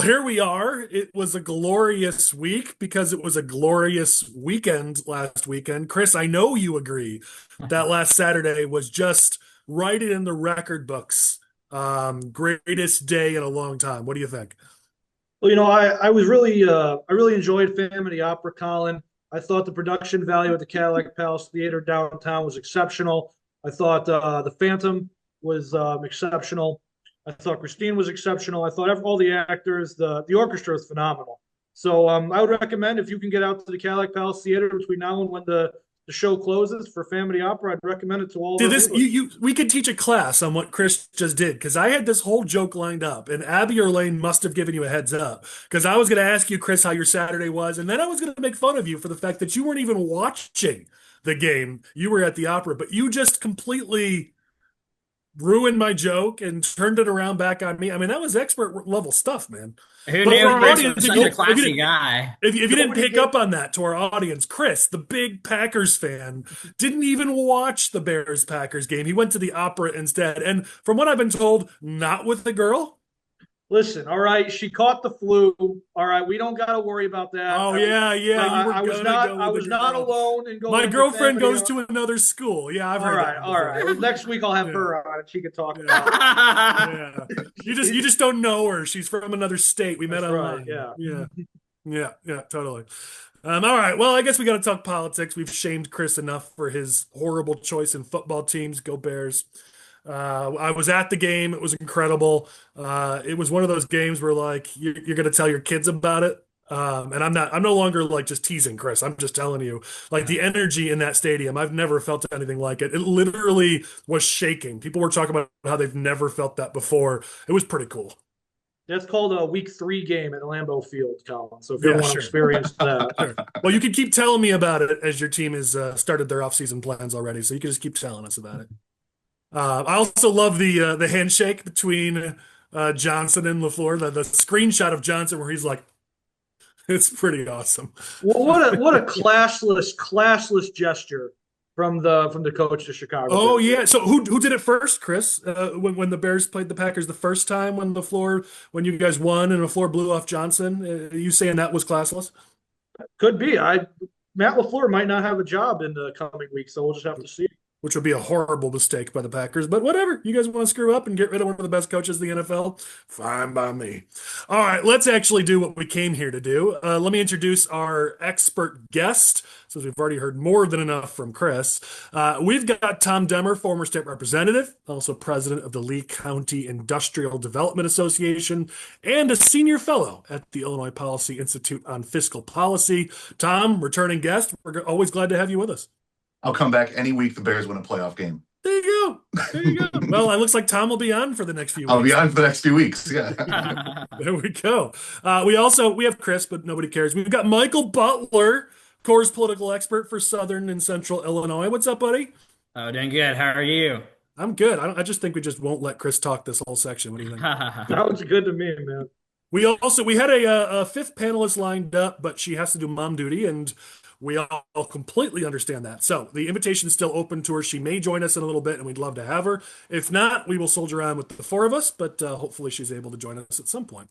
here we are. It was a glorious week because it was a glorious weekend last weekend. Chris, I know you agree that last Saturday was just write it in the record books. Greatest day in a long time. What do you think? Well, I was I really enjoyed Phantom of the Opera, Colin. I thought the production value at the Cadillac Palace Theater downtown was exceptional. I thought the Phantom was exceptional. I thought Christine was exceptional. I thought all the actors, the orchestra was phenomenal. So I would recommend if you can get out to the Cadillac Palace Theater between now and when the show closes for Family Opera, I'd recommend it to all of Dude, our this viewers. we could teach a class on what Chris just did because I had this whole joke lined up, and Abby or Lane must have given you a heads up because I was going to ask you, Chris, how your Saturday was, and then I was going to make fun of you for the fact that you weren't even watching the game. You were at the opera, but you just completely ruined my joke and turned it around back on me. I mean, that was expert level stuff, man. Who But for knew our Chris was audience, such a classy guy? if you didn't Nobody pick gave, up on that, to our audience, Chris, the big Packers fan, didn't even watch the Bears Packers game. He went to the opera instead. And from what I've been told, not with the girl. Listen, all right, she caught the flu. All right, we don't got to worry about that. Oh yeah, yeah, you were gonna I go with was the not girl. alone in My going with girlfriend family. goes to another school. Yeah, I've heard that one All right. before. Well, next week I'll have Yeah, her on and she can talk yeah, about it. yeah. You just don't know her. She's from another state. We met That's right. online. Yeah. Yeah, yeah, yeah, totally. All right. Well, I guess we got to talk politics. We've shamed Chris enough for his horrible choice in football teams. Go Bears. I was at the game. It was incredible. It was one of those games where like you're going to tell your kids about it. And I'm no longer like just teasing Chris. I'm just telling you, like the energy in that stadium, I've never felt anything like it. It literally was shaking. People were talking about how they've never felt that before. It was pretty cool. That's called a week 3 game at Lambeau Field, Colin. So if you ever Yeah, want to sure. experience that, Sure. Well, you can keep telling me about it as your team has started their offseason plans already. So you can just keep telling us about it. I also love the handshake between Johnson and LaFleur, the screenshot of Johnson where he's like, it's pretty awesome. well, what a classless gesture from the coach of Chicago Oh Bears. yeah. So who did it first, Chris? When the Bears played the Packers the first time when you guys won and LaFleur blew off Johnson, you saying that was classless? Could be. I Matt LaFleur might not have a job in the coming weeks, so we'll just have to see. Which would be a horrible mistake by the Packers. But whatever. You guys want to screw up and get rid of one of the best coaches in the NFL? Fine by me. All right, let's actually do what we came here to do. Let me introduce our expert guest, since we've already heard more than enough from Chris. We've got Tom Demmer, former state representative, also president of the Lee County Industrial Development Association, and a senior fellow at the Illinois Policy Institute on Fiscal Policy. Tom, returning guest, we're always glad to have you with us. I'll come back any week the Bears win a playoff game. There you go. There you go. Well, it looks like Tom will be on for the next few I'll weeks. be on for the next few weeks. Yeah. There we go. We have Chris, but nobody cares. We've got Michael Butler, Core's political expert for Southern and Central Illinois. What's up, buddy? Oh, doing good. How are you? I'm good. I just think we just won't let Chris talk this whole section. What do you think? Sounds good to me, man. We had a fifth panelist lined up, but she has to do mom duty, and we all completely understand that. So the invitation is still open to her. She may join us in a little bit, and we'd love to have her. If not, we will soldier on with the four of us, but hopefully she's able to join us at some point.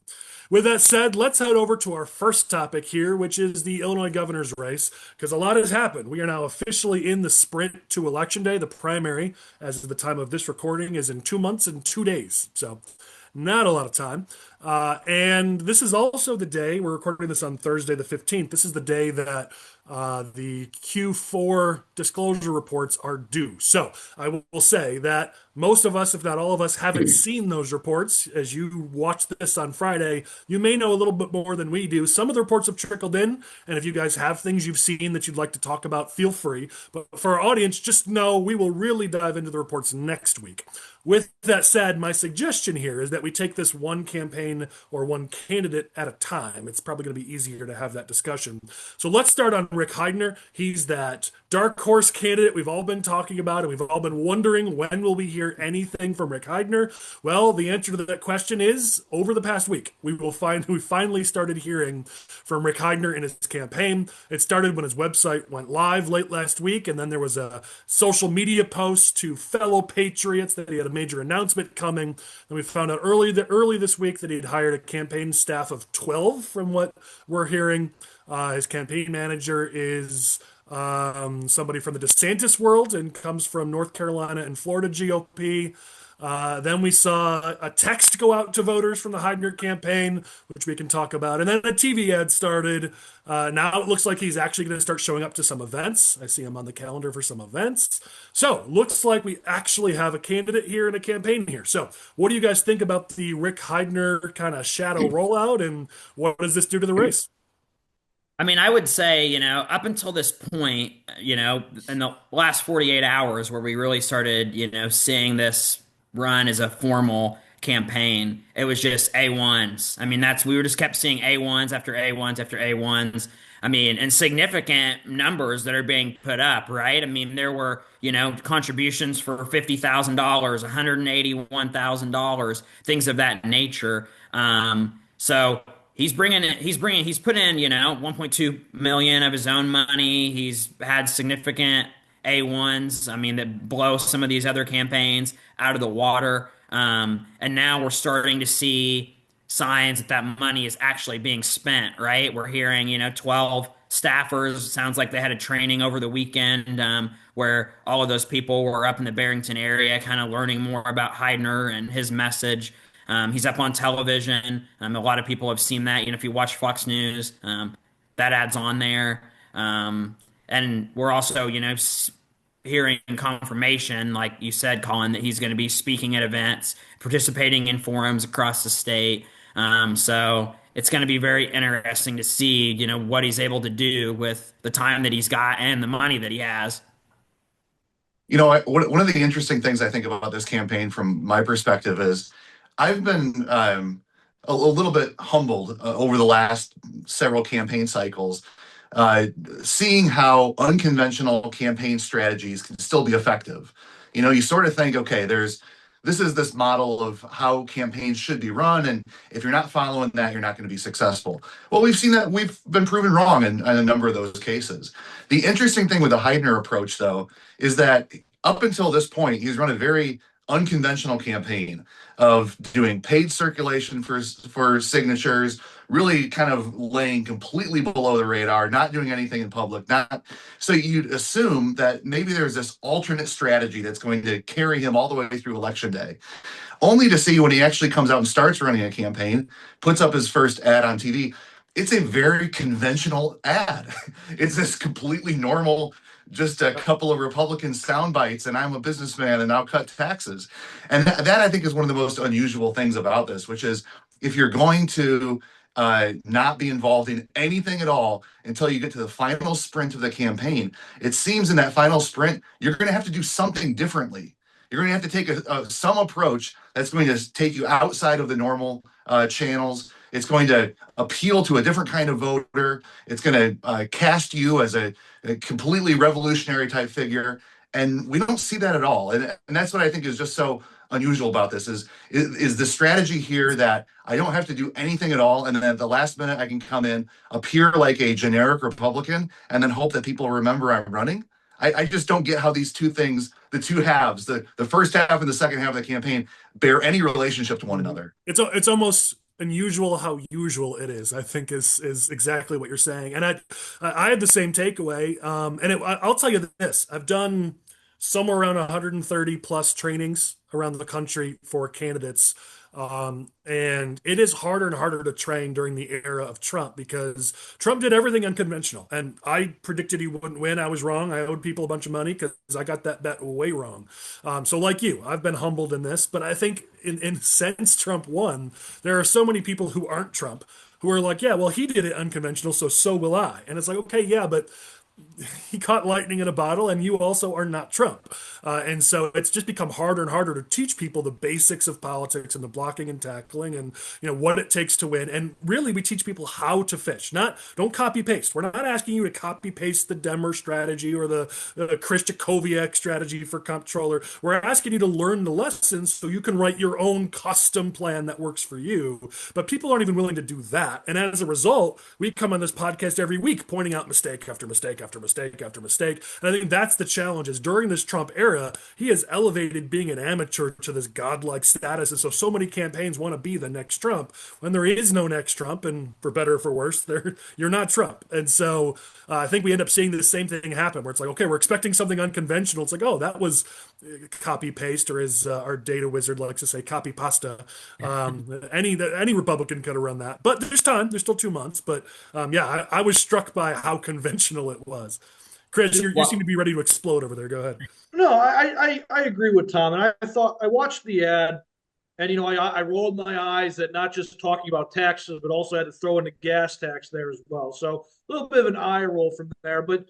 With that said, let's head over to our first topic here, which is the Illinois governor's race, because a lot has happened. We are now officially in the sprint to Election Day. The primary, as of the time of this recording, is in 2 months and 2 days. So not a lot of time. And this is also the day, we're recording this on Thursday the 15th. This is the day that the Q4 disclosure reports are due. So I will say that most of us, if not all of us, haven't seen those reports. As you watch this on Friday, you may know a little bit more than we do. Some of the reports have trickled in, and if you guys have things you've seen that you'd like to talk about, feel free. But for our audience, just know we will really dive into the reports next week. With that said, my suggestion here is that we take this one campaign or one candidate at a time. It's probably going to be easier to have that discussion. So let's start on Rick Heidner. He's that dark horse candidate we've all been talking about, and we've all been wondering, when will we hear anything from Rick Heidner? Well, the answer to that question is over the past week. We finally started hearing from Rick Heidner in his campaign. It started when his website went live late last week, and then there was a social media post to fellow patriots that he had a major announcement coming. And we found out early this week that he He'd hired a campaign staff of 12 from what we're hearing. His campaign manager is somebody from the DeSantis world and comes from North Carolina and Florida GOP. Then we saw a text go out to voters from the Heidner campaign, which we can talk about. And then a TV ad started. Now it looks like he's actually going to start showing up to some events. I see him on the calendar for some events. So looks like we actually have a candidate here and a campaign here. So what do you guys think about the Rick Heidner kind of shadow rollout, and what does this do to the race? I mean, I would say, up until this point, in the last 48 hours where we really started, seeing this run as a formal campaign, it was just A1s. I mean, we were just kept seeing A1s after A1s after A1s. I mean, and significant numbers that are being put up, right? I mean, there were, contributions for $50,000, $181,000, things of that nature. So he's put in, 1.2 million of his own money. He's had significant A1s. I mean, that blow some of these other campaigns out of the water. And now we're starting to see signs that money is actually being spent, right? We're hearing, 12 staffers. Sounds like they had a training over the weekend where all of those people were up in the Barrington area kind of learning more about Heidner and his message. He's up on television. A lot of people have seen that. If you watch Fox News, that ad's on there. And we're also, hearing confirmation, like you said, Collin, that he's going to be speaking at events, participating in forums across the state. So it's going to be very interesting to see, what he's able to do with the time that he's got and the money that he has. One of the interesting things I think about this campaign from my perspective is I've been a little bit humbled over the last several campaign cycles, seeing how unconventional campaign strategies can still be effective. You sort of think, okay, this is this model of how campaigns should be run, and if you're not following that, you're not going to be successful. Well, we've seen that we've been proven wrong in a number of those cases. The interesting thing with the Heidner approach, though, is that up until this point, he's run a very unconventional campaign of doing paid circulation for signatures, really kind of laying completely below the radar, not doing anything in public. So you'd assume that maybe there's this alternate strategy that's going to carry him all the way through election day, only to see when he actually comes out and starts running a campaign, puts up his first ad on TV. It's a very conventional ad. It's this completely normal, just a couple of Republican sound bites, and I'm a businessman and I'll cut taxes. And that I think is one of the most unusual things about this, which is if you're going to not be involved in anything at all until you get to the final sprint of the campaign, it seems in that final sprint, you're going to have to do something differently. You're going to have to take some approach that's going to take you outside of the normal channels. It's going to appeal to a different kind of voter. It's going to cast you as a completely revolutionary type figure. And we don't see that at all. And that's what I think is just so unusual about this is the strategy here that I don't have to do anything at all. And then at the last minute, I can come in, appear like a generic Republican, and then hope that people remember I'm running. I just don't get how these two things, the two halves, the first half and the second half of the campaign, bear any relationship to one another. It's almost unusual how usual it is, I think is exactly what you're saying. And I had the same takeaway. I'll tell you this, I've done somewhere around 130 plus trainings around the country for candidates. And it is harder and harder to train during the era of Trump because Trump did everything unconventional. And I predicted he wouldn't win. I was wrong. I owed people a bunch of money because I got that bet way wrong. So like you, I've been humbled in this, but I think in since Trump won, there are so many people who aren't Trump who are like, yeah, well, he did it unconventional, so will I. And it's like, okay, yeah, but he caught lightning in a bottle and you also are not Trump. And so it's just become harder and harder to teach people the basics of politics and the blocking and tackling and what it takes to win. And really we teach people how to fish, don't copy paste. We're not asking you to copy paste the Demmer strategy or the Jackowiak strategy for comptroller. We're asking you to learn the lessons so you can write your own custom plan that works for you. But people aren't even willing to do that. And as a result, we come on this podcast every week pointing out mistake after mistake after mistake after mistake. And I think that's the challenge is during this Trump era, he has elevated being an amateur to this godlike status. And so many campaigns want to be the next Trump when there is no next Trump. And for better or for worse, you're not Trump. And so I think we end up seeing the same thing happen where it's like, okay, we're expecting something unconventional. It's like, oh, that was copy paste, or as our data wizard likes to say, copy pasta. Any Republican could have run that, but there's time. There's still 2 months. But yeah, I was struck by how conventional it was. Chris, you seem to be ready to explode over there. Go ahead. No, I agree with Tom, and I thought I watched the ad, and I rolled my eyes at not just talking about taxes, but also had to throw in the gas tax there as well. So a little bit of an eye roll from there, but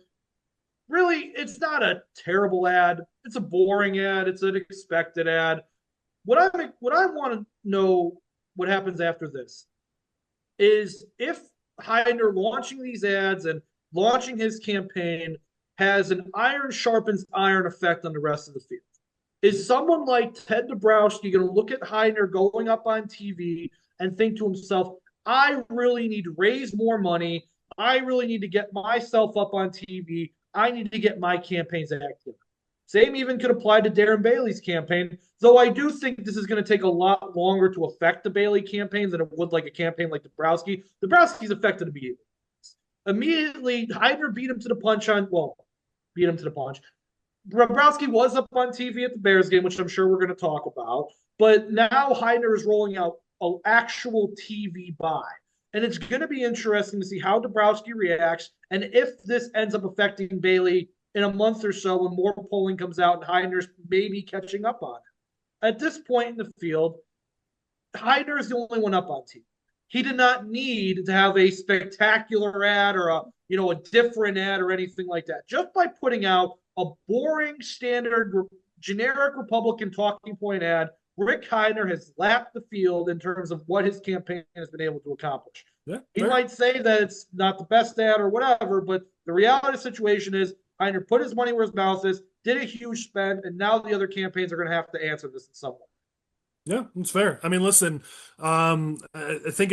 really, it's not a terrible ad. It's a boring ad. It's an expected ad. What I want to know what happens after this is if Heidner launching these ads and launching his campaign has an iron sharpens iron effect on the rest of the field. Is someone like Ted Dabrowski going to look at Heidner going up on TV and think to himself, I really need to raise more money. I really need to get myself up on TV. I need to get my campaigns active. Same even could apply to Darren Bailey's campaign, though I do think this is going to take a lot longer to affect the Bailey campaigns than it would like a campaign like Dabrowski. Dabrowski's affected immediately. Immediately, Heidner beat him to the punch. Dabrowski was up on TV at the Bears game, which I'm sure we're going to talk about. But now Heidner is rolling out an actual TV buy. And it's going to be interesting to see how Dabrowski reacts and if this ends up affecting Bailey in a month or so when more polling comes out and Heidner's maybe catching up on it. At this point in the field, Heidner is the only one up on TV. He did not need to have a spectacular ad or a different ad or anything like that. Just by putting out a boring, standard, generic Republican talking point ad, Rick Heidner has lapped the field in terms of what his campaign has been able to accomplish. Yeah, he might say that it's not the best ad or whatever, but the reality of the situation is Heidner put his money where his mouth is, did a huge spend, and now the other campaigns are going to have to answer this in some way. Yeah, it's fair. I mean, listen, I think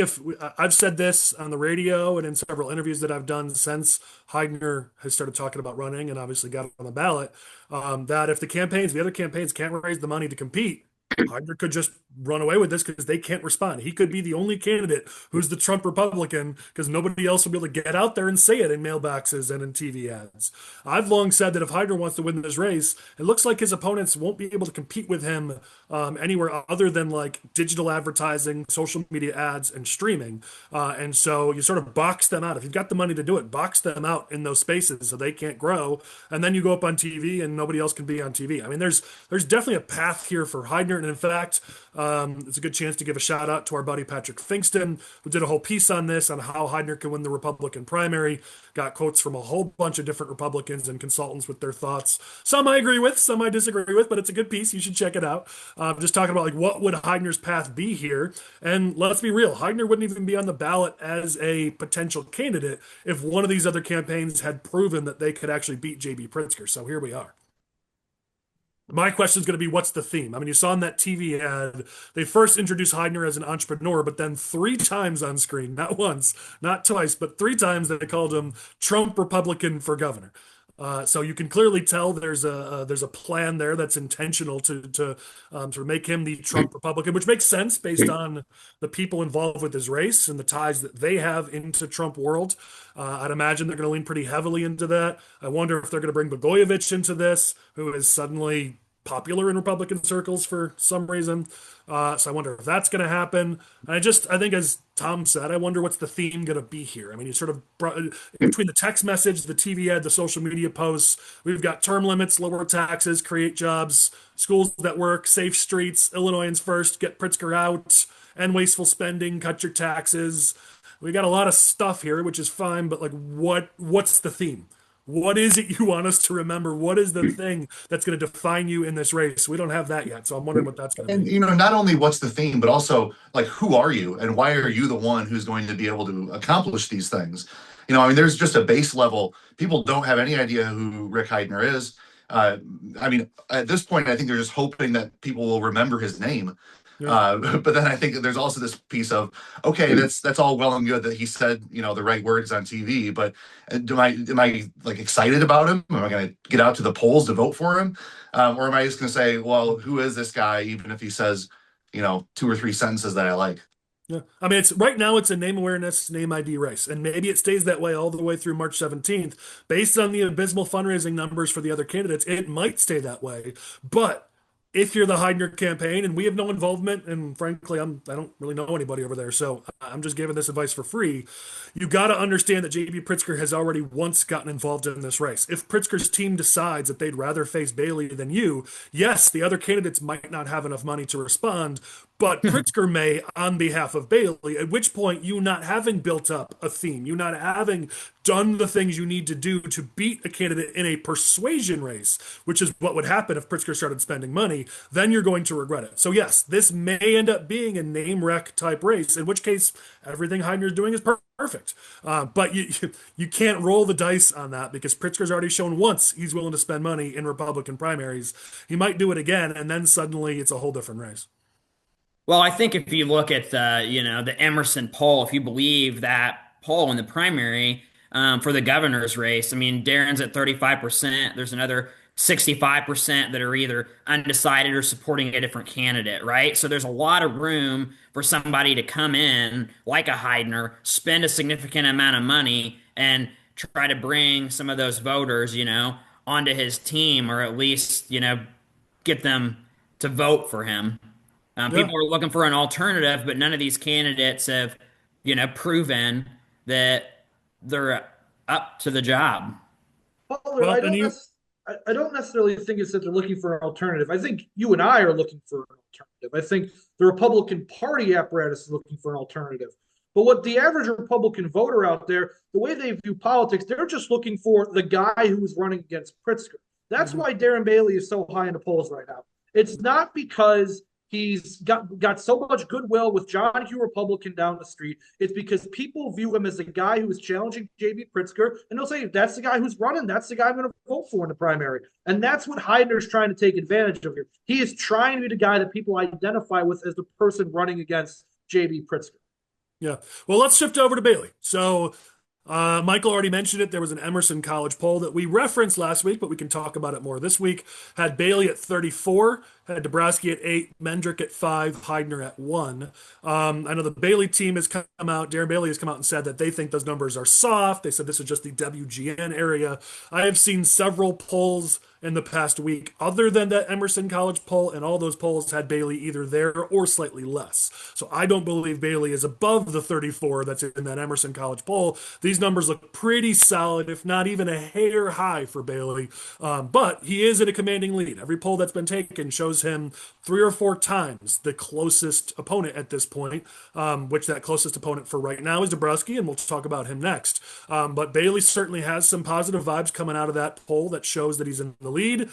I've said this on the radio and in several interviews that I've done since Heidner has started talking about running and obviously got on the ballot, that if the other campaigns can't raise the money to compete, Heidner could just run away with this because they can't respond. He could be the only candidate who's the Trump Republican because nobody else will be able to get out there and say it in mailboxes and in TV ads. I've long said that if Heidner wants to win this race, it looks like his opponents won't be able to compete with him anywhere other than like digital advertising, social media ads, and streaming. And so you sort of box them out. If you've got the money to do it, box them out in those spaces so they can't grow. And then you go up on TV and nobody else can be on TV. I mean, there's definitely a path here for Heidner. And in fact, it's a good chance to give a shout out to our buddy Patrick Finkston, who did a whole piece on this, on how Heidner can win the Republican primary. Got quotes from a whole bunch of different Republicans and consultants with their thoughts. Some I agree with, some I disagree with, but it's a good piece. You should check it out. Just talking about like what would Heidner's path be here. And let's be real, Heidner wouldn't even be on the ballot as a potential candidate if one of these other campaigns had proven that they could actually beat J.B. Pritzker. So here we are. My question is going to be, what's the theme? I mean, you saw in that TV ad, they first introduced Heidner as an entrepreneur, but then 3 times on screen, not once, not twice, but 3 times they called him Trump Republican for governor. So you can clearly tell there's a plan there that's intentional to sort of make him the Trump Republican, which makes sense based on the people involved with his race and the ties that they have into Trump world. I'd imagine they're going to lean pretty heavily into that. I wonder if they're going to bring Blagojevich into this, who is suddenly popular in Republican circles for some reason. So I wonder if that's going to happen. And I think, as Tom said, I wonder what's the theme going to be here. I mean, you sort of brought between the text message, the TV ad, the social media posts, we've got term limits, lower taxes, create jobs, schools that work, safe streets, Illinoisans first, get Pritzker out, end wasteful spending, cut your taxes. We got a lot of stuff here, which is fine, but like, what's the theme? What is it you want us to remember? What is the thing that's going to define you in this race? We don't have that yet, so I'm wondering what that's going to be. And not only what's the theme, but also like, who are you and why are you the one who's going to be able to accomplish these things? I mean, there's just a base level. People don't have any idea who Rick Heidner is. I mean, at this point, I think they're just hoping that people will remember his name. Yeah. But then I think that there's also this piece of, okay, that's all well and good that he said, the right words on TV, but am I like excited about him? Am I going to get out to the polls to vote for him? Or am I just going to say, well, who is this guy? Even if he says, two or three sentences that I like. Yeah. I mean, it's right now it's a name awareness, name ID race. And maybe it stays that way all the way through March 17th. Based on the abysmal fundraising numbers for the other candidates, it might stay that way. But if you're the Heidner campaign, and we have no involvement, and frankly, I don't really know anybody over there, so I'm just giving this advice for free. You got to understand that JB Pritzker has already once gotten involved in this race. If Pritzker's team decides that they'd rather face Bailey than you, yes, the other candidates might not have enough money to respond, but Pritzker may on behalf of Bailey, at which point you not having built up a theme, you not having done the things you need to do to beat a candidate in a persuasion race, which is what would happen if Pritzker started spending money, then you're going to regret it. So yes, this may end up being a name wreck type race, in which case everything Heidner's doing is perfect. But you can't roll the dice on that because Pritzker's already shown once he's willing to spend money in Republican primaries. He might do it again, and then suddenly it's a whole different race. Well, I think if you look at the Emerson poll, if you believe that poll in the primary for the governor's race, I mean, Darren's at 35%. There's another 65% that are either undecided or supporting a different candidate, right? So there's a lot of room for somebody to come in like a Heidner, spend a significant amount of money, and try to bring some of those voters, onto his team, or at least, get them to vote for him. Yeah. People are looking for an alternative, but none of these candidates have, proven that they're up to the job. Butler, Well, and you, I don't necessarily think it's that they're looking for an alternative. I think you and I are looking for an alternative. I think the Republican Party apparatus is looking for an alternative. But what the average Republican voter out there, the way they view politics, they're just looking for the guy who's running against Pritzker. That's why Darren Bailey is so high in the polls right now. It's not because he's got so much goodwill with John Hugh Republican down the street. It's because people view him as a guy who is challenging J.B. Pritzker, and they'll say, that's the guy who's running. That's the guy I'm going to vote for in the primary. And that's what Heidner's trying to take advantage of here. He is trying to be the guy that people identify with as the person running against J.B. Pritzker. yeah. Well, let's shift over to Bailey. So Michael already mentioned it. There was an Emerson College poll that we referenced last week, but we can talk about it more this week. Had Bailey at 34, had Dabrowski at 8, Mendrick at 5, Heidner at 1. I know the Bailey team has come out, Darren Bailey has come out and said that they think those numbers are soft. They said this is just the WGN area. I have seen several polls in the past week other than that Emerson College poll, and all those polls had Bailey either there or slightly less. So I don't believe Bailey is above the 34 that's in that Emerson College poll. These numbers look pretty solid, if not even a hair high for Bailey. But he is in a commanding lead. Every poll that's been taken shows him 3 or 4 times the closest opponent at this point, which that closest opponent for right now is Dabrowski, and we'll talk about him next. But Bailey certainly has some positive vibes coming out of that poll that shows that he's in the lead.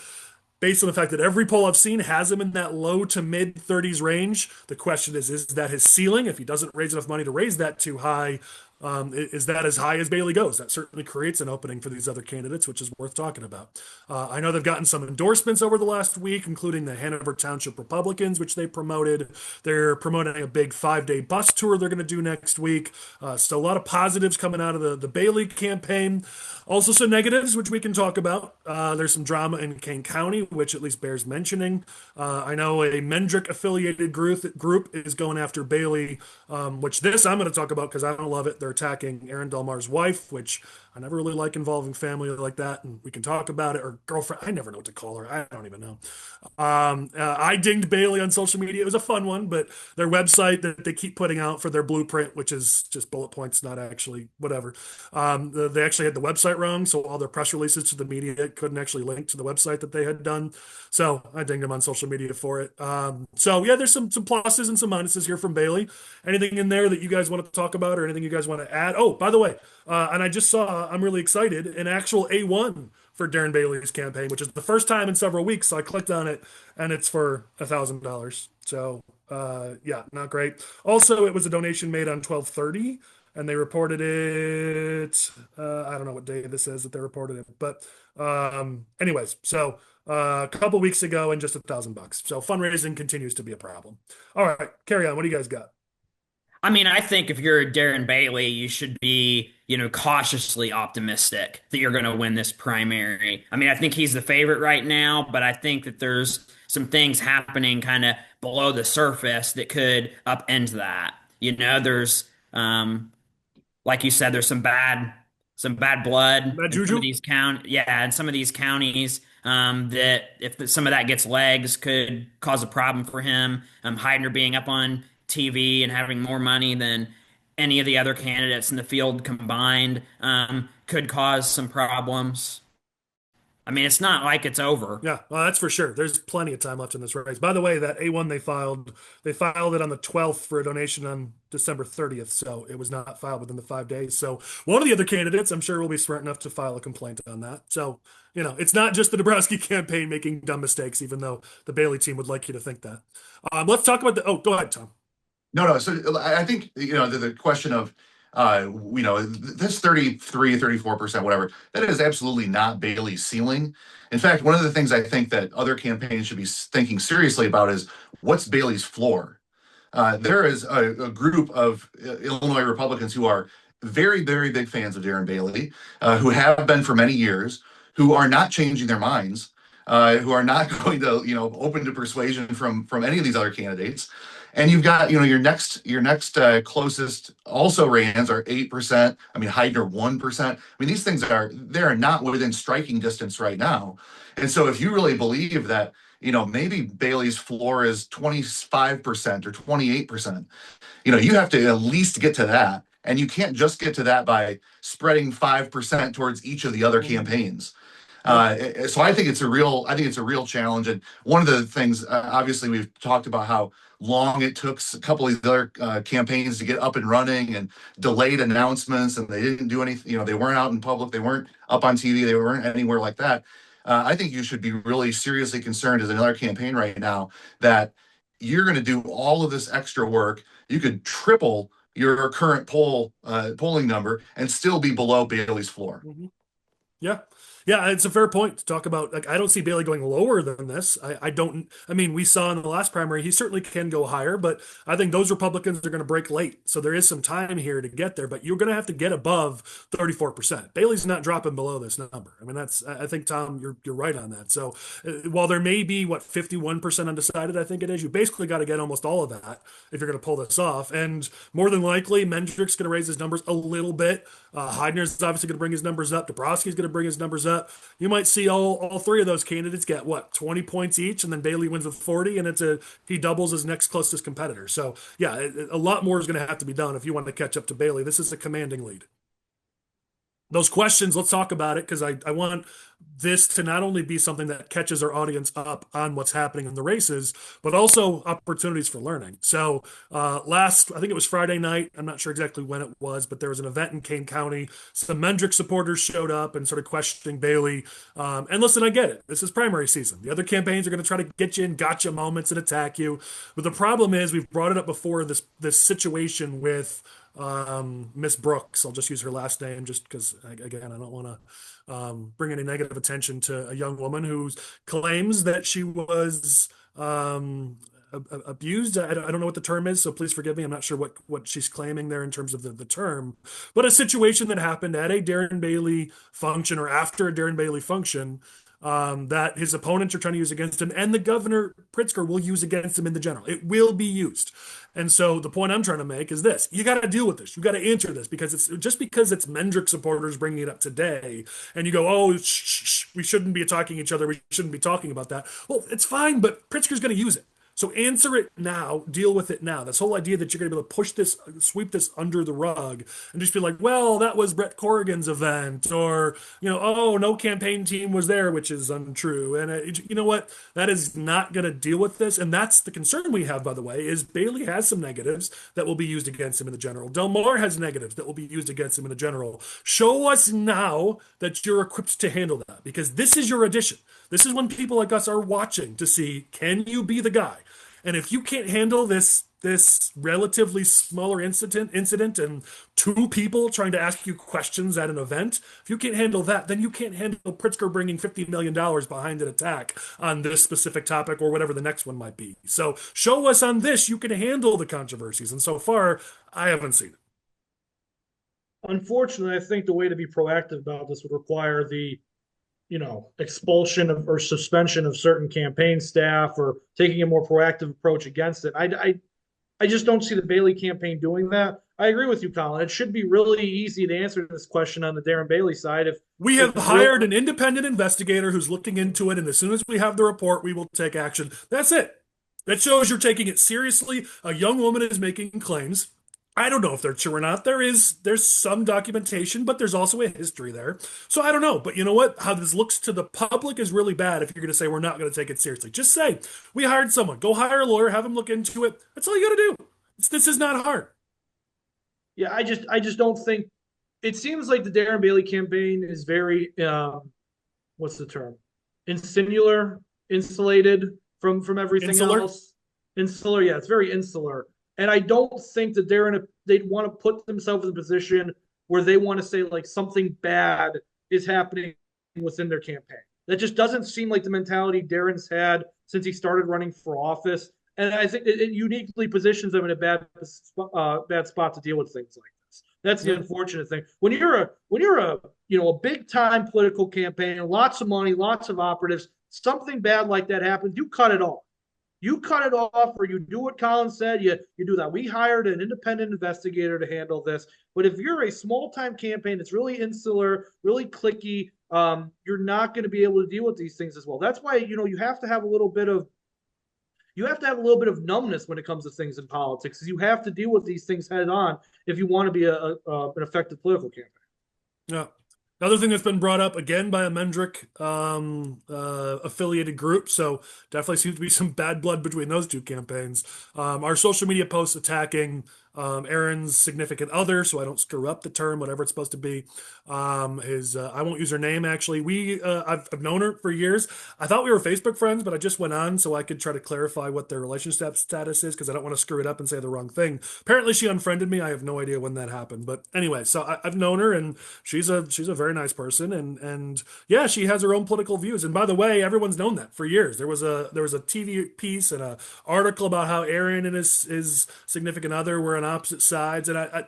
Based on the fact that every poll I've seen has him in that low to mid 30s range, the question is that his ceiling? If he doesn't raise enough money to raise that too high, is that as high as Bailey goes? That certainly creates an opening for these other candidates, which is worth talking about. I know they've gotten some endorsements over the last week, including the Hanover Township Republicans, which they promoted. They're promoting a big 5-day bus tour they're going to do next week. So a lot of positives coming out of the Bailey campaign. Also some negatives, which we can talk about. There's some drama in Kane County, which at least bears mentioning. I know a Mendrick affiliated group is going after Bailey, which this I'm going to talk about because I don't love it. They're attacking Aaron Delmar's wife, which I never really like involving family like that, and we can talk about it, or girlfriend. I never know what to call her. I don't even know. I dinged Bailey on social media. It was a fun one, but their website that they keep putting out for their blueprint, which is just bullet points, not actually whatever. They actually had the website wrong, so all their press releases to the media couldn't actually link to the website that they had done. So I dinged them on social media for it. So yeah, there's some pluses and some minuses here from Bailey. Anything in there that you guys want to talk about, or anything you guys want to add? Oh, by the way, and I just saw, I'm really excited, an actual A1 for Darren Bailey's campaign, which is the first time in several weeks. So I clicked on it, and it's for $1,000. So yeah, not great. Also, it was a donation made on 12/30, and they reported it. I don't know what day this is that they reported it, but anyways, so a couple weeks ago and just $1,000. So fundraising continues to be a problem. All right, carry on. What do you guys got? I mean, I think if you're Darren Bailey, you should be, cautiously optimistic that you're going to win this primary. I mean, I think he's the favorite right now, but I think that there's some things happening kind of below the surface that could upend that. There's, like you said, there's some bad blood Bad in some of juju? these in some of these counties. That if some of that gets legs, could cause a problem for him. Heidner being up on TV and having more money than any of the other candidates in the field combined could cause some problems. I mean, it's not like it's over. Yeah, well, that's for sure. There's plenty of time left in this race. By the way, that A1 they filed it on the 12th for a donation on December 30th, so it was not filed within the 5 days. So one of the other candidates, I'm sure, will be smart enough to file a complaint on that. So, it's not just the Dabrowski campaign making dumb mistakes, even though the Bailey team would like you to think that. Let's talk about go ahead, Tom. No. So I think, the question of, this 33, 34%, whatever, that is absolutely not Bailey's ceiling. In fact, one of the things I think that other campaigns should be thinking seriously about is what's Bailey's floor? There is a group of Illinois Republicans who are very, very big fans of Darren Bailey, who have been for many years, who are not changing their minds, who are not going to, open to persuasion from any of these other candidates. And you've got, your next closest also rans are 8%. I mean, Heidner 1%. I mean, these things they're not within striking distance right now. And so if you really believe that, maybe Bailey's floor is 25% or 28%, you have to at least get to that. And you can't just get to that by spreading 5% towards each of the other campaigns. So I think it's a real challenge. And one of the things, obviously, we've talked about how long it took a couple of these other campaigns to get up and running and delayed announcements, and they didn't do anything. They weren't out in public, they weren't up on TV, they weren't anywhere like that. I think you should be really seriously concerned as another campaign right now that you're going to do all of this extra work. You could triple your current polling number and still be below Bailey's floor. Mm-hmm. Yeah. Yeah, it's a fair point to talk about. Like, I don't see Bailey going lower than this. I mean, we saw in the last primary, he certainly can go higher, but I think those Republicans are going to break late. So there is some time here to get there, but you're going to have to get above 34%. Bailey's not dropping below this number. I mean, I think, Tom, you're right on that. So while there may be, 51% undecided, I think it is, you basically got to get almost all of that if you're going to pull this off. And more than likely, Mendrick's going to raise his numbers a little bit. Heidner's obviously going to bring his numbers up. Dabrowski's going to bring his numbers up. You might see all three of those candidates get 20 points each, and then Bailey wins with 40, and he doubles his next closest competitor. So yeah, a lot more is going to have to be done if you want to catch up to Bailey. This is a commanding lead. Those questions, let's talk about it, because I want this to not only be something that catches our audience up on what's happening in the races, but also opportunities for learning. So I think it was Friday night, I'm not sure exactly when it was, but there was an event in Kane County. Some Mendrick supporters showed up and started questioning Bailey. And listen, I get it. This is primary season. The other campaigns are going to try to get you in gotcha moments and attack you. But the problem is, we've brought it up before, this situation with Miss Brooks. I'll just use her last name just because, again, I don't want to bring any negative attention to a young woman who claims that she was abused. I don't know what the term is, so please forgive me. I'm not sure what she's claiming there in terms of the term, but a situation that happened at a Darren Bailey function or after a Darren Bailey function that his opponents are trying to use against him, and the governor, Pritzker, will use against him in the general. It will be used. And so the point I'm trying to make is this: you got to deal with this. You got to answer this, because it's Mendrick supporters bringing it up today, and you go, oh, we shouldn't be attacking each other. We shouldn't be talking about that. Well, it's fine, but Pritzker's going to use it. So answer it now, deal with it now. This whole idea that you're going to be able to push this, sweep this under the rug and just be like, well, that was Brett Corrigan's event, or, oh, no campaign team was there, which is untrue. And you know what? That is not going to deal with this. And that's the concern we have, by the way, is Bailey has some negatives that will be used against him in the general. Del Mar has negatives that will be used against him in the general. Show us now that you're equipped to handle that, because this is your audition. This is when people like us are watching to see, can you be the guy? And if you can't handle this this relatively smaller incident and two people trying to ask you questions at an event, if you can't handle that, then you can't handle Pritzker bringing $50 million behind an attack on this specific topic or whatever the next one might be. So show us on this you can handle the controversies. And so far, I haven't seen it. Unfortunately, I think the way to be proactive about this would require the expulsion of or suspension of certain campaign staff or taking a more proactive approach against it. I just don't see the Bailey campaign doing that. I agree with you, Collin. It should be really easy to answer this question on the Darren Bailey side. If we have hired an independent investigator who's looking into it, and as soon as we have the report, we will take action. That's it. That shows you're taking it seriously. A young woman is making claims. I don't know if they're true or not. There's some documentation, but there's also a history there. So I don't know. But you know what? How this looks to the public is really bad if you're going to say we're not going to take it seriously. Just say, we hired someone. Go hire a lawyer, have them look into it. That's all you got to do. This is not hard. Yeah, I just don't think it seems like the Darren Bailey campaign is very what's the term? Insulated from everything Insular? else. Insular, yeah, it's very insular. And I don't think that they'd want to put themselves in a position where they want to say like something bad is happening within their campaign. That just doesn't seem like the mentality Darren's had since he started running for office. And I think it uniquely positions them in a bad spot to deal with things like this. That's the unfortunate thing. When you're a big time political campaign, lots of money, lots of operatives, something bad like that happens, you cut it off. You cut it off, or you do what Collin said. You do that. We hired an independent investigator to handle this. But if you're a small time campaign that's really insular, really cliquey, you're not going to be able to deal with these things as well. That's why you have to have a little bit of numbness when it comes to things in politics. You have to deal with these things head on if you want to be an effective political campaign. Yeah. Another thing that's been brought up again by a Mendrick affiliated group, so definitely seems to be some bad blood between those two campaigns. Our social media posts attacking Aaron's significant other, so I don't screw up the term, whatever it's supposed to be. I won't use her name actually. I've known her for years. I thought we were Facebook friends, but I just went on so I could try to clarify what their relationship status is because I don't want to screw it up and say the wrong thing. Apparently, she unfriended me. I have no idea when that happened, but anyway, so I've known her and she's a very nice person, and yeah, she has her own political views. And by the way, everyone's known that for years. There was a TV piece and an article about how Aaron and his significant other were on opposite sides, and I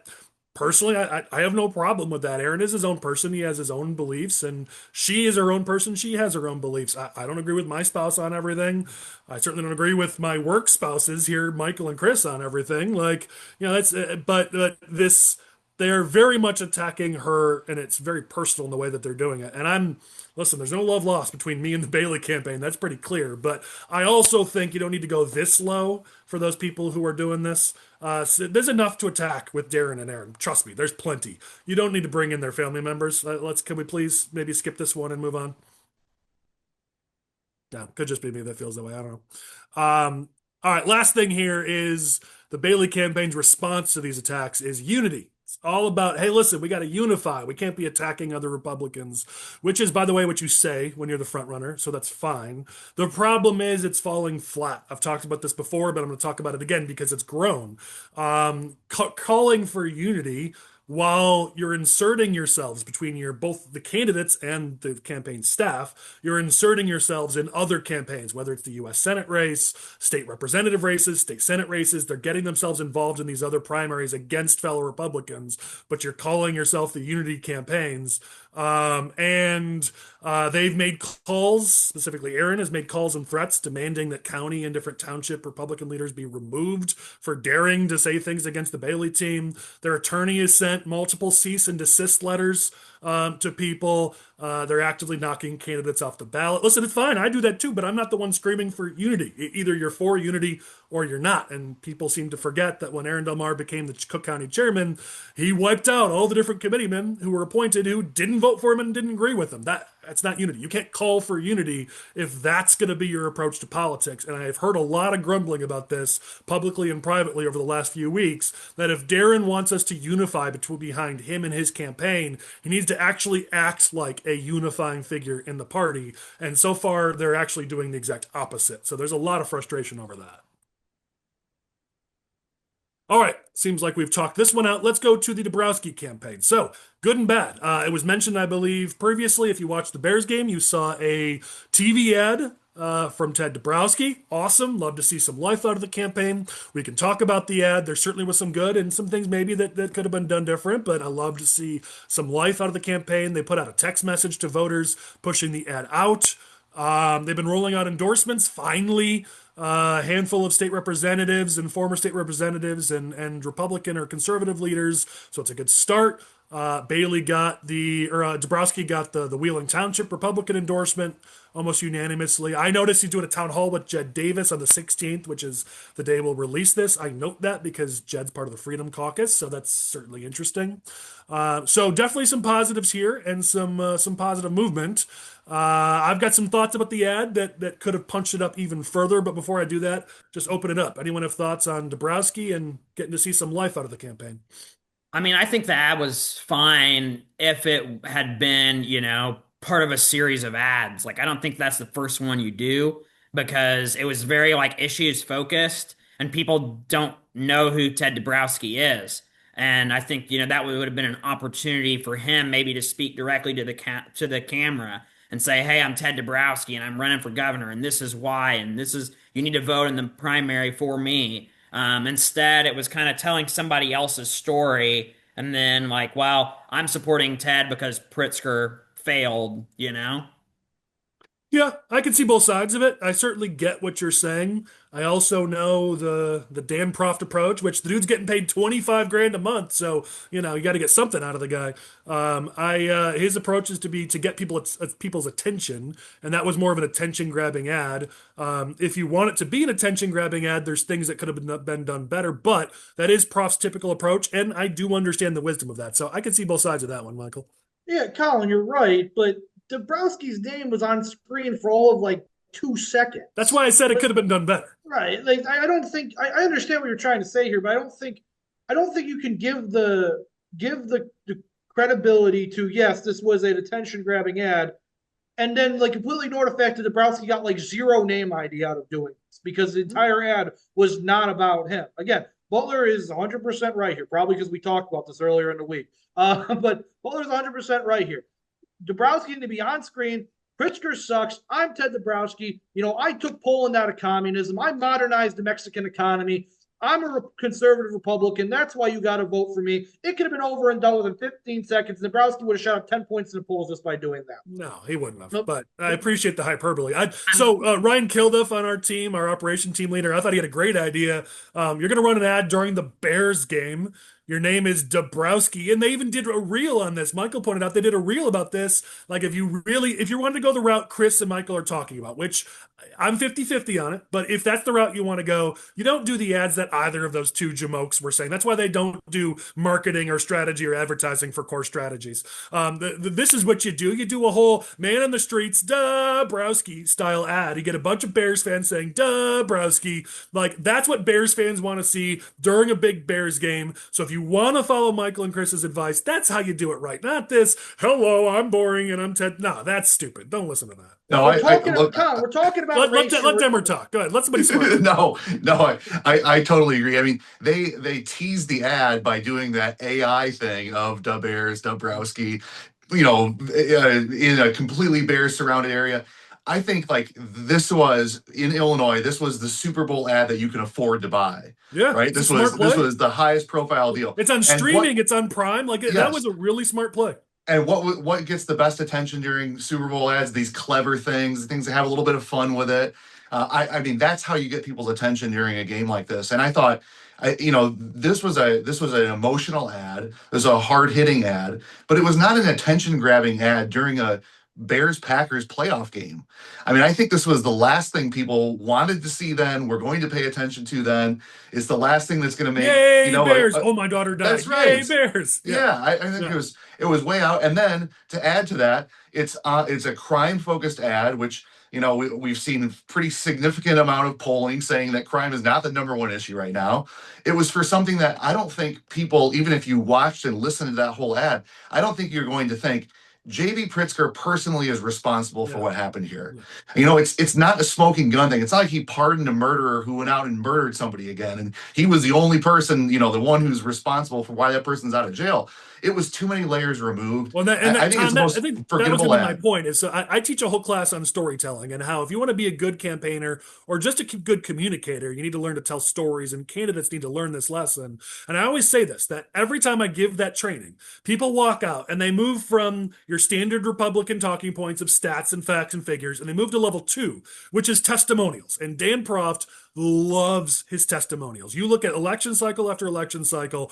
personally I have no problem with that. Aaron is his own person. He has his own beliefs, and she is her own person. She has her own beliefs. I don't agree with my spouse on everything. I certainly don't agree with my work spouses here, Michael and Chris, on everything. Like, that's but this. They're very much attacking her, and it's very personal in the way that they're doing it. And listen, there's no love lost between me and the Bailey campaign. That's pretty clear. But I also think you don't need to go this low for those people who are doing this. So there's enough to attack with Darren and Aaron. Trust me, there's plenty. You don't need to bring in their family members. Can we please maybe skip this one and move on? No, could just be me that feels that way. I don't know. All right, last thing here is the Bailey campaign's response to these attacks is unity. It's all about, hey, listen, we got to unify. We can't be attacking other Republicans, which is, by the way, what you say when you're the front runner. So that's fine. The problem is it's falling flat. I've talked about this before, but I'm going to talk about it again because it's grown. Calling for unity while you're inserting yourselves between both the candidates and the campaign staff, you're inserting yourselves in other campaigns, whether it's the U.S. Senate race, state representative races, state Senate races. They're getting themselves involved in these other primaries against fellow Republicans, but you're calling yourself the unity campaigns. They've made calls, specifically Aaron has made calls and threats demanding that county and different township Republican leaders be removed for daring to say things against the Bailey team. Their attorney has sent multiple cease and desist letters to people. They're actively knocking candidates off the ballot. Listen, it's fine. I do that too, but I'm not the one screaming for unity. Either you're for unity or you're not. And people seem to forget that when Aaron Delmar became the Cook County chairman, he wiped out all the different committeemen who were appointed who didn't vote for him and didn't agree with him. That's not unity. You can't call for unity if that's going to be your approach to politics. And I've heard a lot of grumbling about this publicly and privately over the last few weeks, that if Darren wants us to unify behind him and his campaign, he needs to actually act like a unifying figure in the party. And so far, they're actually doing the exact opposite. So there's a lot of frustration over that. All right, seems like we've talked this one out. Let's go to the Dabrowski campaign. So, good and bad. It was mentioned, I believe, previously. If you watched the Bears game, you saw a TV ad from Ted Dabrowski. Awesome. Love to see some life out of the campaign. We can talk about the ad. There certainly was some good and some things maybe that could have been done different, but I love to see some life out of the campaign. They put out a text message to voters pushing the ad out. They've been rolling out endorsements. Finally, a handful of state representatives and former state representatives and Republican or conservative leaders. So it's a good start. Bailey got Dabrowski got the Wheeling Township Republican endorsement almost unanimously. I noticed he's doing a town hall with Jed Davis on the 16th, which is the day we'll release this. I note that because Jed's part of the Freedom Caucus, so that's certainly interesting. So definitely some positives here and some positive movement. I've got some thoughts about the ad that could have punched it up even further, but before I do that, just open it up. Anyone have thoughts on Dabrowski and getting to see some life out of the campaign? I mean, I think the ad was fine if it had been, part of a series of ads. Like, I don't think that's the first one you do because it was very like issues focused and people don't know who Ted Dabrowski is. And I think, that would have been an opportunity for him maybe to speak directly to the camera and say, "Hey, I'm Ted Dabrowski and I'm running for governor and this is why and you need to vote in the primary for me." Instead, it was kind of telling somebody else's story and then like, well, I'm supporting Ted because Pritzker failed. Yeah, I can see both sides of it. I certainly get what you're saying. I also know the Dan Proft approach, which the dude's getting paid 25 grand a month, so you got to get something out of the guy. I his approach is to get people's attention, and that was more of an attention grabbing ad. If you want it to be an attention grabbing ad, there's things that could have been done better, but that is Proft's typical approach, and I do understand the wisdom of that. So I can see both sides of that one, Michael. Yeah, Colin, you're right, but Dabrowski's name was on screen for all of like 2 seconds. That's why I said it could have been done better. Right. Like I don't think I understand what you're trying to say here, but I don't think you can give the credibility to yes, this was an attention grabbing ad, and then like completely ignore the fact that Dabrowski got like zero name ID out of doing this because the entire ad was not about him. Again, Butler is 100% right here, probably because we talked about this earlier in the week. But Butler's 100% right here. Dabrowski needed to be on screen. Pritzker sucks. I'm Ted Dabrowski. I took Poland out of communism. I modernized the Mexican economy. I'm a conservative Republican. That's why you got to vote for me. It could have been over and done within 15 seconds. Dabrowski would have shot up 10 points in the polls just by doing that. No, he wouldn't have. Nope. But I appreciate the hyperbole. So Ryan Kilduff on our team, our operation team leader, I thought he had a great idea. You're going to run an ad during the Bears game. Your name is Dabrowski. And they even did a reel on this. Michael pointed out they did a reel about this. Like if you wanted to go the route Chris and Michael are talking about, which I'm 50-50 on it, but if that's the route you want to go, you don't do the ads that either of those two jamokes were saying. That's why they don't do marketing or strategy or advertising for core strategies. This is what you do. You do a whole man on the streets, Dabrowski style ad. You get a bunch of Bears fans saying, Dabrowski. Like that's what Bears fans want to see during a big Bears game. So if you want to follow Michael and Chris's advice, that's how you do it right. Not this, hello, I'm boring and I'm Ted. No, that's stupid. Don't listen to that. No, we're talking about let Demmer talk. Go ahead. Let somebody speak. No, I totally agree. I mean, they teased the ad by doing that AI thing of Dabrowski, in a completely Bears surrounded area. I think like this was in Illinois. This was the Super Bowl ad that you can afford to buy. Yeah, right. This was the highest profile deal. It's on streaming. It's on Prime. That was a really smart play. And what gets the best attention during Super Bowl ads? These clever things that have a little bit of fun with it. I mean, that's how you get people's attention during a game like this. And I thought, this was an emotional ad. It was a hard hitting ad, but it was not an attention grabbing ad during a Bears-Packers playoff game. I mean, I think this was the last thing people wanted to see then. We're going to pay attention to then. It's the last thing that's going to make, Bears. Oh, my daughter died. That's right. Yay, Bears. Yeah, I think it was way out. And then to add to that, it's a crime-focused ad, which, we've seen a pretty significant amount of polling saying that crime is not the number one issue right now. It was for something that I don't think people, even if you watched and listened to that whole ad, I don't think you're going to think, JB Pritzker personally is responsible for Yeah. what happened here. Yeah. You know, it's not a smoking gun thing. It's not like he pardoned a murderer who went out and murdered somebody again, and he was the only person, you know, the one who's responsible for why that person's out of jail. It was too many layers removed. Well, I think it's the most I think that was forgettable going to be my ad. point. Is I teach a whole class on storytelling and how if you want to be a good campaigner or just a good communicator, you need to learn to tell stories, and candidates need to learn this lesson. And I always say this, that every time I give that training, people walk out and they move from your standard Republican talking points of stats and facts and figures, and they move to level 2, which is testimonials. And Dan Proft loves his testimonials. You look at election cycle after election cycle,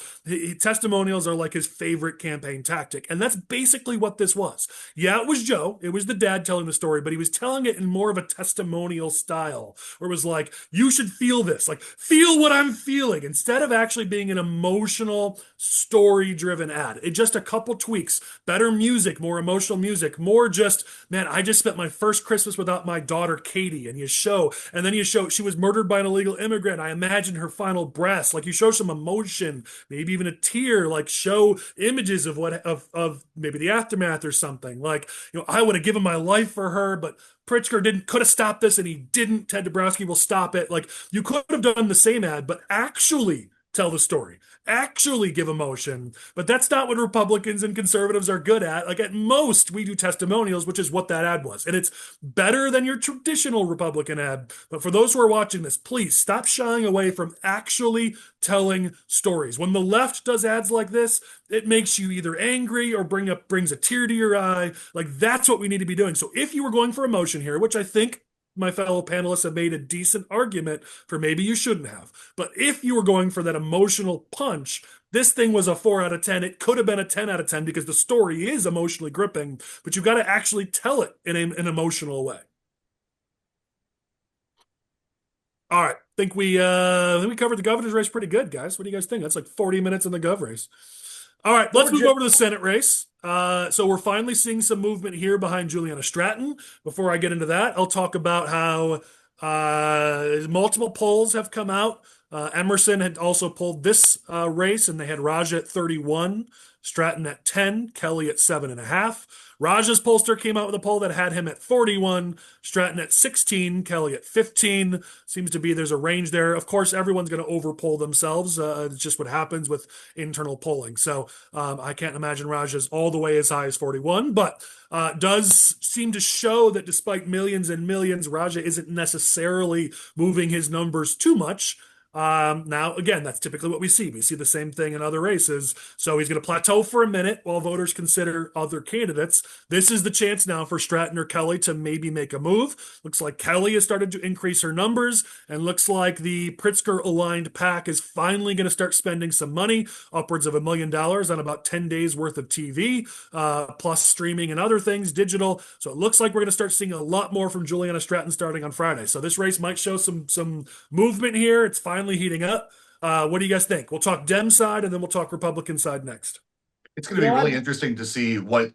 testimonials are like his favorite campaign tactic. And that's basically what this was. Yeah, it was Joe. It was the dad telling the story, but he was telling it in more of a testimonial style, where it was like, you should feel this, like, feel what I'm feeling, instead of actually being an emotional, story-driven ad. It just a couple tweaks, better music, more emotional music, more just, man, I just spent my first Christmas without my daughter, Katie, and then you show she was murdered by an illegal immigrant. I imagine her final breaths. Like, you show some emotion, maybe even a tear, like show images of of maybe the aftermath or something. Like, I would have given my life for her, but Pritzker could have stopped this, and he didn't. Ted Dabrowski will stop it. Like, you could have done the same ad, but actually tell the story, actually give emotion. But that's not what Republicans and conservatives are good at. Like, at most, we do testimonials, which is what that ad was. And it's better than your traditional Republican ad. But for those who are watching this, please stop shying away from actually telling stories. When the left does ads like this, it makes you either angry or brings a tear to your eye. Like, that's what we need to be doing. So if you were going for emotion here, which I think my fellow panelists have made a decent argument for maybe you shouldn't have. But if you were going for that emotional punch, this thing was a 4 out of 10. It could have been a 10 out of 10 because the story is emotionally gripping, but you've got to actually tell it in an emotional way. All right. I think we covered the governor's race pretty good, guys. What do you guys think? That's like 40 minutes in the gov race. All right, let's move over to the Senate race. So we're finally seeing some movement here behind Juliana Stratton. Before I get into that, I'll talk about how multiple polls have come out. Emerson had also pulled this race, and they had Raja at 31, Stratton at 10, Kelly at 7.5. Raja's pollster came out with a poll that had him at 41, Stratton at 16, Kelly at 15. Seems to be there's a range there. Of course, everyone's going to overpoll themselves. It's just what happens with internal polling. So I can't imagine Raja's all the way as high as 41, but does seem to show that despite millions and millions, Raja isn't necessarily moving his numbers too much. Now, again, that's typically what we see. We see the same thing in other races. So he's going to plateau for a minute while voters consider other candidates. This is the chance now for Stratton or Kelly to maybe make a move. Looks like Kelly has started to increase her numbers, and looks like the Pritzker-aligned PAC is finally going to start spending some money, upwards of $1 million on about 10 days worth of TV, plus streaming and other things, digital. So it looks like we're going to start seeing a lot more from Juliana Stratton starting on Friday. So this race might show some movement here. It's finally heating up. What do you guys think? We'll talk Dem side, and then we'll talk Republican side next. It's going to be really interesting to see what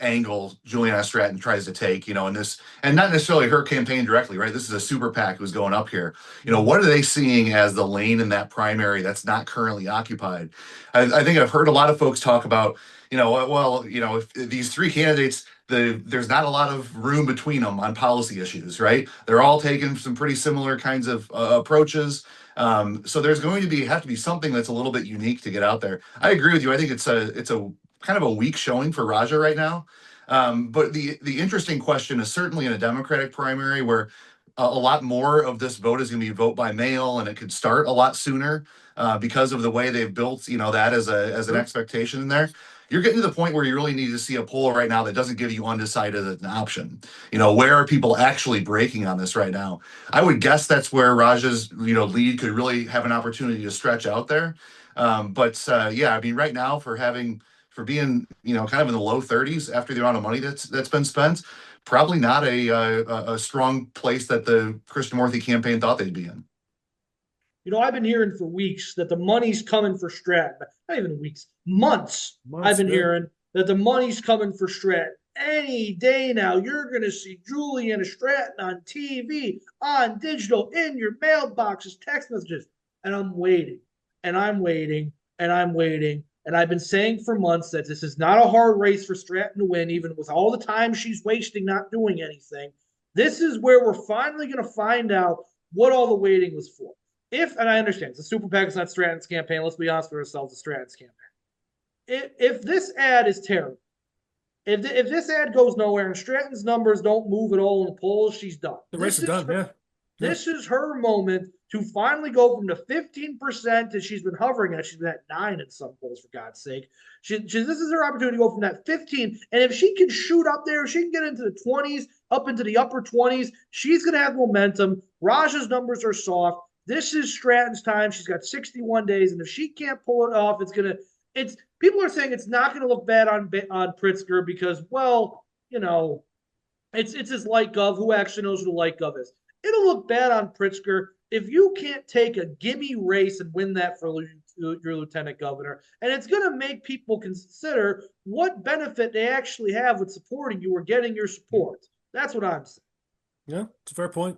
angle Juliana Stratton tries to take, in this, and not necessarily her campaign directly, right? This is a super PAC who's going up here. What are they seeing as the lane in that primary that's not currently occupied? I think I've heard a lot of folks talk about, if these three candidates, there's not a lot of room between them on policy issues, right? They're all taking some pretty similar kinds of approaches. So there's going to have to be something that's a little bit unique to get out there. I agree with you. I think it's a kind of a weak showing for Raja right now. But the interesting question is certainly in a Democratic primary where a lot more of this vote is going to be vote by mail, and it could start a lot sooner because of the way they've built, that as an expectation in there. You're getting to the point where you really need to see a poll right now that doesn't give you undecided as an option. Where are people actually breaking on this right now? I would guess that's where Raja's, lead could really have an opportunity to stretch out there. Right now for being, kind of in the low 30s after the amount of money that's been spent, probably not a strong place that the Krishnamoorthi campaign thought they'd be in. I've been hearing for weeks that the money's coming for Stratton. Not even weeks, months I've been hearing that the money's coming for Stratton. Any day now, you're going to see Juliana Stratton on TV, on digital, in your mailboxes, text messages. And I'm waiting, and I'm waiting, and I'm waiting. And I've been saying for months that this is not a hard race for Stratton to win, even with all the time she's wasting not doing anything. This is where we're finally going to find out what all the waiting was for. And I understand, it's a super PAC, it's not Stratton's campaign. Let's be honest with ourselves, it's Stratton's campaign. If this ad is terrible, if this ad goes nowhere and Stratton's numbers don't move at all in the polls, she's done. The race is done, yeah. This is her moment to finally go from the 15% that she's been hovering at. She's been at 9 in some polls, for God's sake. This is her opportunity to go from that 15. And if she can shoot up there, she can get into the 20s, up into the upper 20s. She's going to have momentum. Raja's numbers are soft. This is Stratton's time. She's got 61 days. And if she can't pull it off, people are saying it's not going to look bad on Pritzker because, well, it's his light gov. Who actually knows who the light gov is? It'll look bad on Pritzker if you can't take a gimme race and win that for your lieutenant governor. And it's going to make people consider what benefit they actually have with supporting you or getting your support. That's what I'm saying. Yeah, it's a fair point.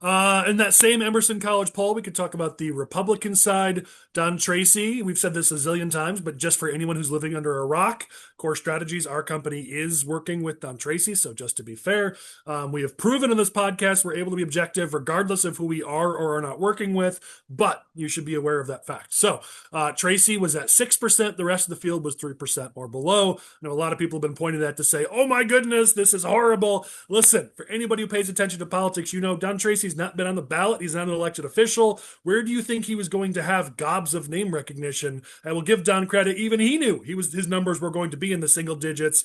In that same Emerson College poll, we could talk about the Republican side. Don Tracy, we've said this a zillion times, but just for anyone who's living under a rock, Core Strategies, our company, is working with Don Tracy. So just to be fair, we have proven in this podcast we're able to be objective regardless of who we are or are not working with, but you should be aware of that fact. So Tracy was at 6%. The rest of the field was 3% or below. I know a lot of people have been pointing at that to say, oh my goodness, this is horrible. Listen, for anybody who pays attention to politics, Don Tracy's not been on the ballot. He's not an elected official. Where do you think he was going to have gobs of name recognition? I will give Don credit. Even he knew his numbers were going to be in the single digits,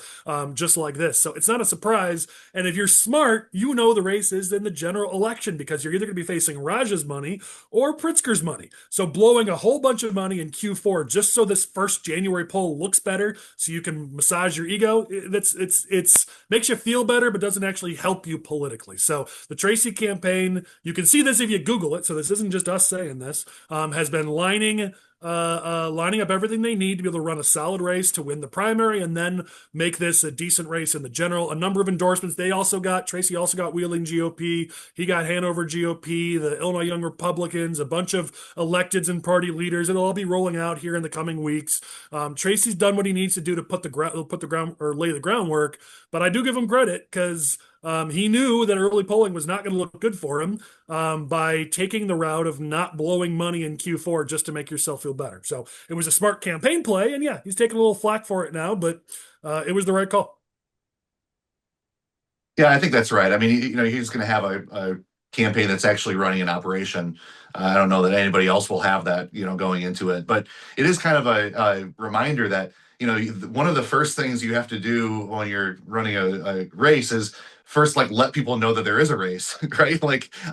just like this. So it's not a surprise. And if you're smart, the race is in the general election because you're either going to be facing Raja's money or Pritzker's money. So blowing a whole bunch of money in Q4 just so this first January poll looks better, so you can massage your ego. It's makes you feel better, but doesn't actually help you politically. So the Tracy campaign, you can see this if you Google it, so this isn't just us saying this, has been lining up everything they need to be able to run a solid race to win the primary and then make this a decent race in the general. A number of endorsements. Tracy also got Wheeling GOP. He got Hanover GOP, the Illinois Young Republicans, a bunch of electeds and party leaders. It'll all be rolling out here in the coming weeks. Tracy's done what he needs to do to lay the groundwork, but I do give him credit because he knew that early polling was not going to look good for him by taking the route of not blowing money in Q4 just to make yourself feel better. So it was a smart campaign play, and yeah, he's taking a little flack for it now, but it was the right call. Yeah, I think that's right. I mean, he's going to have a campaign that's actually running an operation. I don't know that anybody else will have that, going into it, but it is kind of a reminder that, one of the first things you have to do when you're running a race is first, let people know that there is a race, right?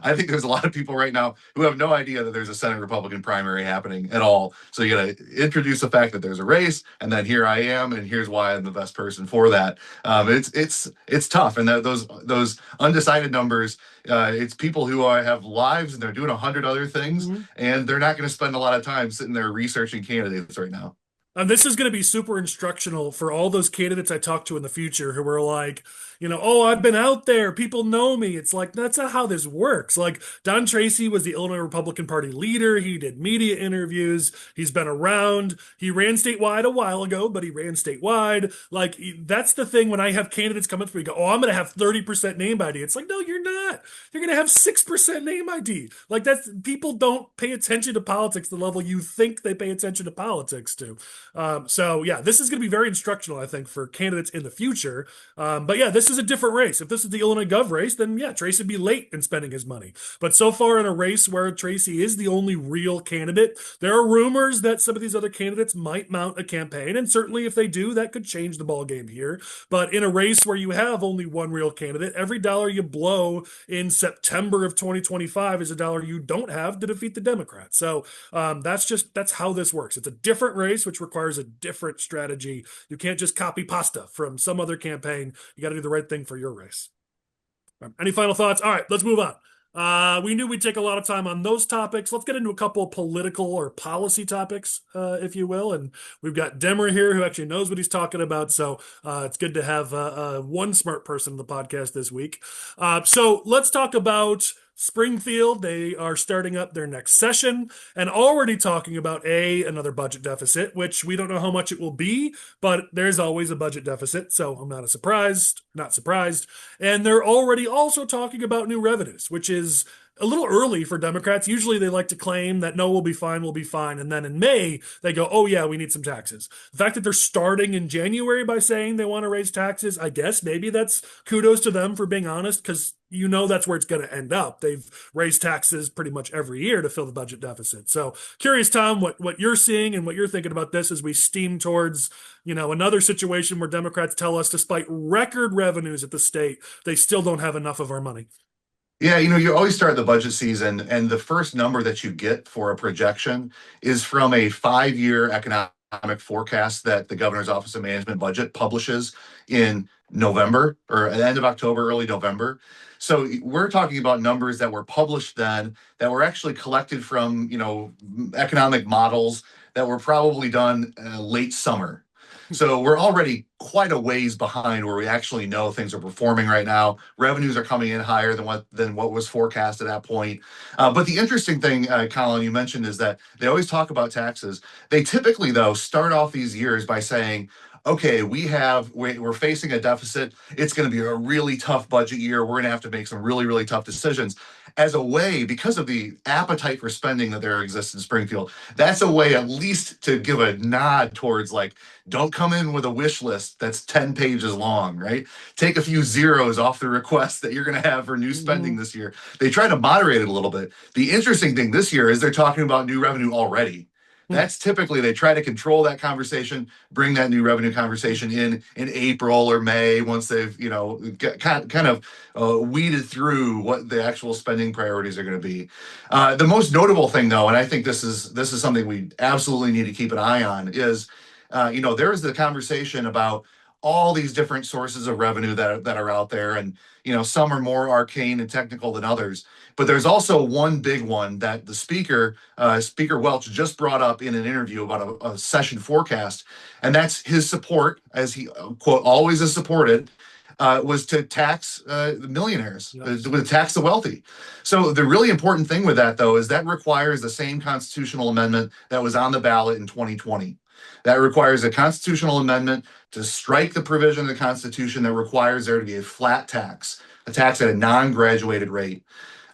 I think there's a lot of people right now who have no idea that there's a Senate Republican primary happening at all. So you got to introduce the fact that there's a race, and then here I am, and here's why I'm the best person for that. It's tough, and those undecided numbers. It's people who have lives and they're doing 100 other things, and they're not going to spend a lot of time sitting there researching candidates right now. And this is going to be super instructional for all those candidates I talk to in the future who are like, oh, I've been out there. People know me. It's like, that's not how this works. Don Tracy was the Illinois Republican Party leader. He did media interviews. He's been around. He ran statewide a while ago, but he ran statewide. That's the thing when I have candidates come up to me and go, oh, I'm going to have 30% name ID. It's like, no, you're not. You're going to have 6% name ID. People don't pay attention to politics the level you think they pay attention to politics to. So yeah, this is going to be very instructional, I think, for candidates in the future. But yeah, this is a different race. If this is the Illinois Gov race, then yeah, Tracy would be late in spending his money. But so far in a race where Tracy is the only real candidate, there are rumors that some of these other candidates might mount a campaign. And certainly if they do, that could change the ball game here. But in a race where you have only one real candidate, every dollar you blow in September of 2025 is a dollar you don't have to defeat the Democrats. So that's how this works. It's a different race, which requires a different strategy. You can't just copy pasta from some other campaign. You got to do the right thing for your race. Any final thoughts? All right, let's move on. We knew we'd take a lot of time on those topics. Let's get into a couple of political or policy topics, if you will. And we've got Demmer here who actually knows what he's talking about. So it's good to have one smart person in the podcast this week. So let's talk about Springfield, they are starting up their next session and already talking about another budget deficit, which we don't know how much it will be, but there's always a budget deficit, so I'm not surprised. And they're already also talking about new revenues, which is a little early for Democrats. Usually they like to claim that no, we'll be fine, we'll be fine. And then in May, they go, oh, yeah, we need some taxes. The fact that they're starting in January by saying they want to raise taxes, I guess maybe that's kudos to them for being honest, because you know that's where it's going to end up. They've raised taxes pretty much every year to fill the budget deficit. So curious, Tom, what you're seeing and what you're thinking about this as we steam towards, another situation where Democrats tell us despite record revenues at the state, they still don't have enough of our money. Yeah, you always start the budget season, and the first number that you get for a projection is from a 5-year economic forecast that the Governor's Office of Management Budget publishes in November or at the end of October, early November. So we're talking about numbers that were published then that were actually collected from, economic models that were probably done late summer. So we're already quite a ways behind where we actually know things are performing right now. Revenues are coming in higher than what was forecast at that point. But the interesting thing, Collin, you mentioned is that they always talk about taxes. They typically, though, start off these years by saying, okay, we're facing a deficit. It's going to be a really tough budget year. We're going to have to make some really, really tough decisions. As a way, because of the appetite for spending that there exists in Springfield, that's a way at least to give a nod towards don't come in with a wish list that's 10 pages long, right? Take a few zeros off the request that you're going to have for new spending this year. They try to moderate it a little bit. The interesting thing this year is they're talking about new revenue already. That's typically they try to control that conversation, bring that new revenue conversation in April or May once they've kind of weeded through what the actual spending priorities are going to be. The most notable thing, though, and I think this is something we absolutely need to keep an eye on, is there is the conversation about all these different sources of revenue that are out there, and some are more arcane and technical than others. But there's also one big one that the Speaker Welch just brought up in an interview about a session forecast, and that's his support, as he quote always has supported, was to tax the millionaires, to tax the wealthy. So the really important thing with that, though, is that requires the same constitutional amendment that was on the ballot in 2020. That requires a constitutional amendment to strike the provision of the Constitution that requires there to be a flat tax, a tax at a non-graduated rate.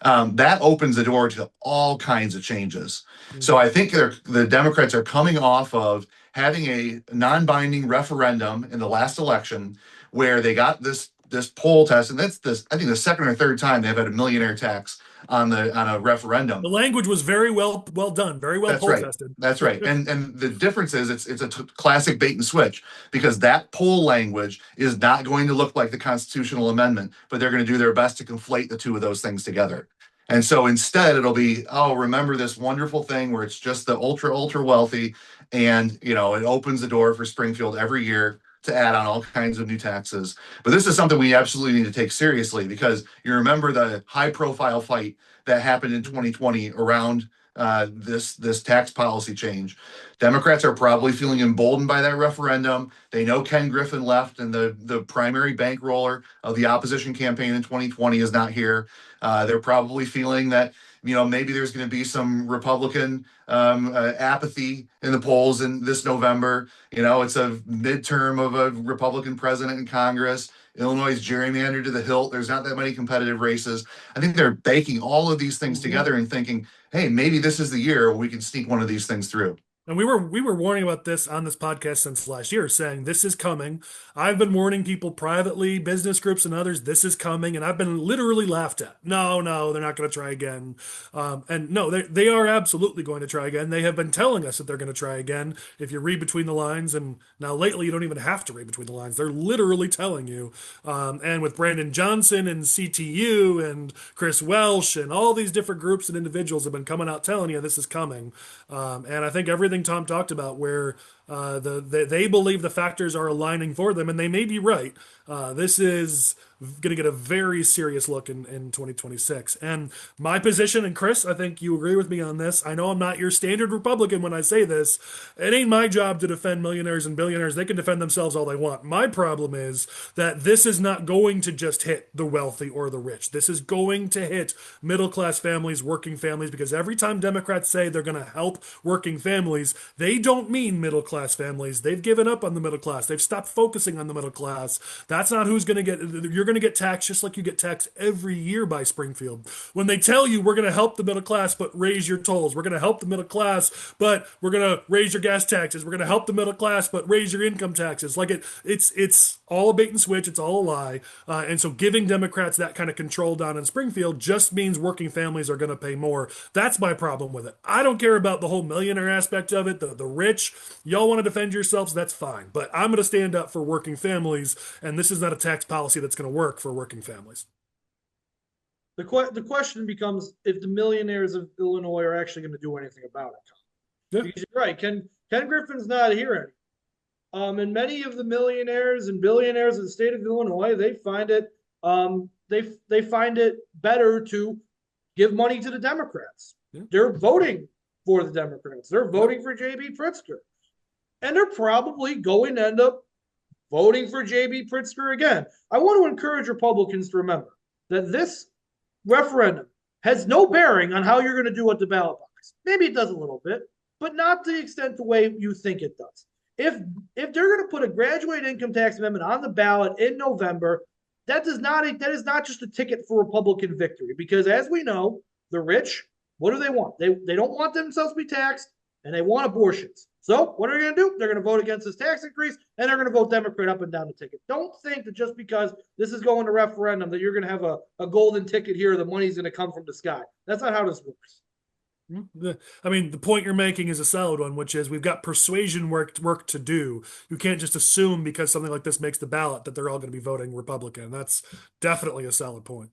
That opens the door to all kinds of changes. So I think the Democrats are coming off of having a non-binding referendum in the last election where they got this poll test, and that's I think the second or third time they've had a millionaire tax on a referendum. The language was very well done, very well poll tested. That's right. And the difference is it's a classic bait and switch, because that poll language is not going to look like the constitutional amendment, but they're going to do their best to conflate the two of those things together. And so instead it'll be, remember this wonderful thing where it's just the ultra wealthy, and it opens the door for Springfield every year to add on all kinds of new taxes. But this is something we absolutely need to take seriously, because you remember the high profile fight that happened in 2020 around this tax policy change. Democrats are probably feeling emboldened by that referendum. They know Ken Griffin left, and the primary bankroller of the opposition campaign in 2020 is not here. They're probably feeling that maybe there's going to be some Republican apathy in the polls in this November. It's a midterm of a Republican president in Congress. Illinois is gerrymandered to the hilt. There's not that many competitive races. I think they're baking all of these things together and thinking, hey, maybe this is the year we can sneak one of these things through. And we were warning about this on this podcast since last year, saying this is coming. I've been warning people privately, business groups and others, this is coming, and I've been literally laughed at. No, they're not going to try again. And no, they are absolutely going to try again. They have been telling us that they're going to try again. If you read between the lines, and now lately you don't even have to read between the lines. They're literally telling you. And with Brandon Johnson and CTU and Chris Welch and all these different groups and individuals have been coming out telling you this is coming. And I think everything Tom talked about, where They believe the factors are aligning for them, and they may be right. This is going to get a very serious look in 2026. And my position, and Chris, I think you agree with me on this. I know I'm not your standard Republican when I say this. It ain't my job to defend millionaires and billionaires. They can defend themselves all they want. My problem is that this is not going to just hit the wealthy or the rich. This is going to hit middle class families, working families, because every time Democrats say they're going to help working families, they don't mean middle class families. They've given up on the middle class. They've stopped focusing on the middle class. That's not who's going to get, you're going to get taxed just like you get taxed every year by Springfield. When they tell you we're going to help the middle class, but raise your tolls, we're going to help the middle class, but we're going to raise your gas taxes, we're going to help the middle class, but raise your income taxes. Like it's all a bait and switch. It's all a lie. And so giving Democrats that kind of control down in Springfield just means working families are going to pay more. That's my problem with it. I don't care about the whole millionaire aspect of it, the rich. Y'all want to defend yourselves, that's fine. But I'm going to stand up for working families, and this is not a tax policy that's going to work for working families. The question becomes if the millionaires of Illinois are actually going to do anything about it. Yeah. Because you're right, Ken Griffin's not here anymore. And many of the millionaires and billionaires of the state of Illinois, they find it they find it better to give money to the Democrats. Yeah. They're voting for the Democrats. They're voting for J.B. Pritzker. And they're probably going to end up voting for J.B. Pritzker again. I want to encourage Republicans to remember that this referendum has no bearing on how you're going to do at the ballot box. Maybe it does a little bit, but not to the extent the way you think it does. If they're going to put a graduated income tax amendment on the ballot in November, that is not just a ticket for Republican victory. Because as we know, the rich, what do they want? They don't want themselves to be taxed, and they want abortions. So what are they going to do? They're going to vote against this tax increase, and they're going to vote Democrat up and down the ticket. Don't think that just because this is going to referendum that you're going to have a golden ticket here, the money's going to come from the sky. That's not how this works. I mean, the point you're making is a solid one, which is we've got persuasion work to do. You can't just assume because something like this makes the ballot that they're all going to be voting Republican. That's definitely a solid point.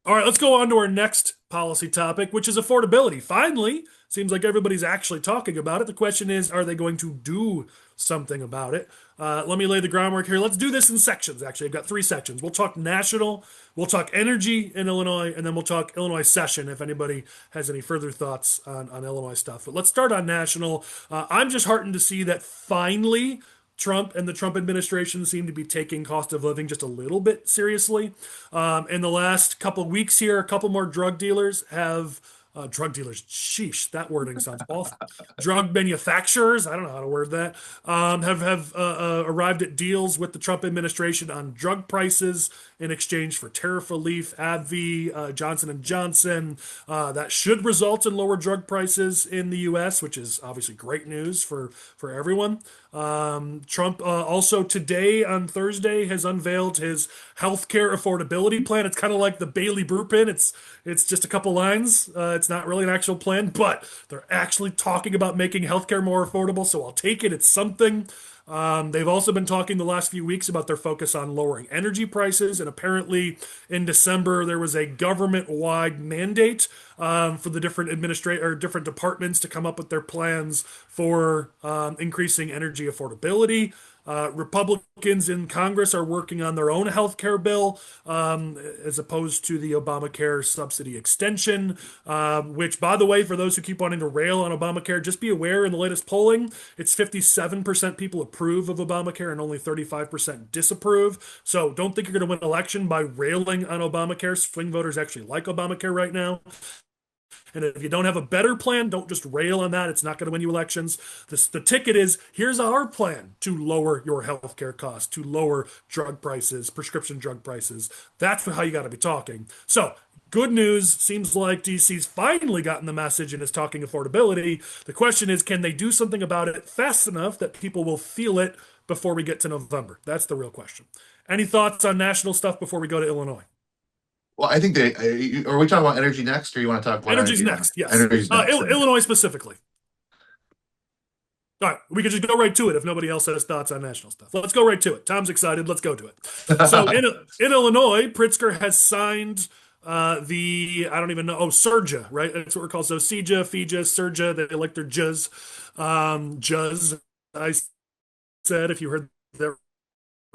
All right, let's go on to our next policy topic, which is affordability. Finally, seems like everybody's actually talking about it. The question is, are they going to do something about it? Let me lay the groundwork here. Let's do this in sections, actually. I've got 3 sections. We'll talk national, we'll talk energy in Illinois, and then we'll talk Illinois session if anybody has any further thoughts on Illinois stuff. But let's start on national. I'm just heartened to see that finally Trump and the Trump administration seem to be taking cost of living just a little bit seriously. In the last couple of weeks here, a couple more drug dealers have sheesh, that wording sounds awful. Drug manufacturers, I don't know how to word that, have arrived at deals with the Trump administration on drug prices in exchange for tariff relief, AbbVie, Johnson & Johnson. That should result in lower drug prices in the U.S., which is obviously great news for everyone. Trump also today on Thursday has unveiled his healthcare affordability plan. It's kind of like the Bailey brew pin. It's just a couple lines. It's not really an actual plan, but they're actually talking about making healthcare more affordable. So I'll take it. It's something. They've also been talking the last few weeks about their focus on lowering energy prices. And apparently in December, there was a government-wide mandate for the different departments to come up with their plans for increasing energy affordability. Republicans in Congress are working on their own health care bill as opposed to the Obamacare subsidy extension, which, by the way, for those who keep wanting to rail on Obamacare, just be aware in the latest polling, it's 57% people approve of Obamacare and only 35% disapprove. So don't think you're going to win an election by railing on Obamacare. Swing voters actually like Obamacare right now. And if you don't have a better plan, don't just rail on that. It's not going to win you elections. The ticket is, here's our plan to lower your healthcare costs, to lower drug prices, prescription drug prices. That's how you got to be talking. So good news. Seems like DC's finally gotten the message and is talking affordability. The question is, can they do something about it fast enough that people will feel it before we get to November? That's the real question. Any thoughts on national stuff before we go to Illinois? Well, I think are we talking about energy next, or you want to talk about energy's next? Yes, energy's next. Illinois specifically. All right, we can just go right to it if nobody else has thoughts on national stuff. Let's go right to it. Tom's excited. Let's go to it. So in Illinois, Pritzker has signed I don't even know. SURJA, right? That's what we're called. So CJA, FIJA, SURJA. They like their JUZ. I said, if you heard that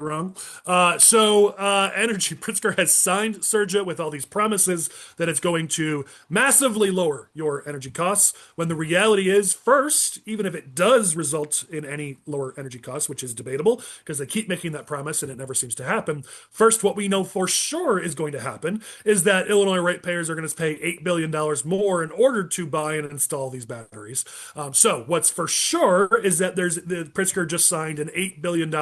wrong. Energy Pritzker has signed Serja with all these promises that it's going to massively lower your energy costs. When the reality is, first, even if it does result in any lower energy costs, which is debatable because they keep making that promise and it never seems to happen. First, what we know for sure is going to happen is that Illinois ratepayers are going to pay $8 billion more in order to buy and install these batteries. What's for sure is that the Pritzker just signed an $8 billion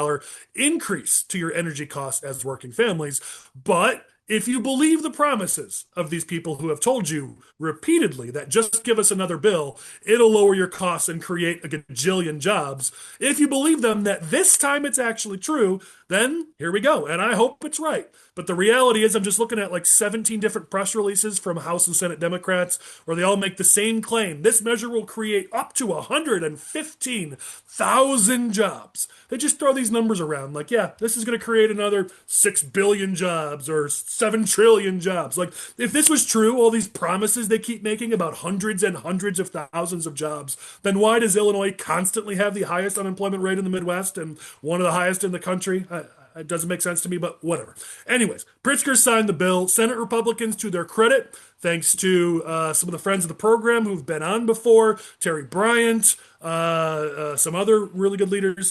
increase to your energy costs as working families. But if you believe the promises of these people who have told you repeatedly that just give us another bill, it'll lower your costs and create a gajillion jobs, if you believe them that this time it's actually true, then here we go. And I hope it's right. But the reality is, I'm just looking at like 17 different press releases from House and Senate Democrats where they all make the same claim. This measure will create up to 115,000 jobs. They just throw these numbers around like, yeah, this is going to create another 6 billion jobs or 7 trillion jobs. Like, if this was true, all these promises they keep making about hundreds and hundreds of thousands of jobs, then why does Illinois constantly have the highest unemployment rate in the Midwest and one of the highest in the country? It doesn't make sense to me, but whatever. Anyways, Pritzker signed the bill. Senate Republicans, to their credit, thanks to some of the friends of the program who've been on before, Terry Bryant, some other really good leaders,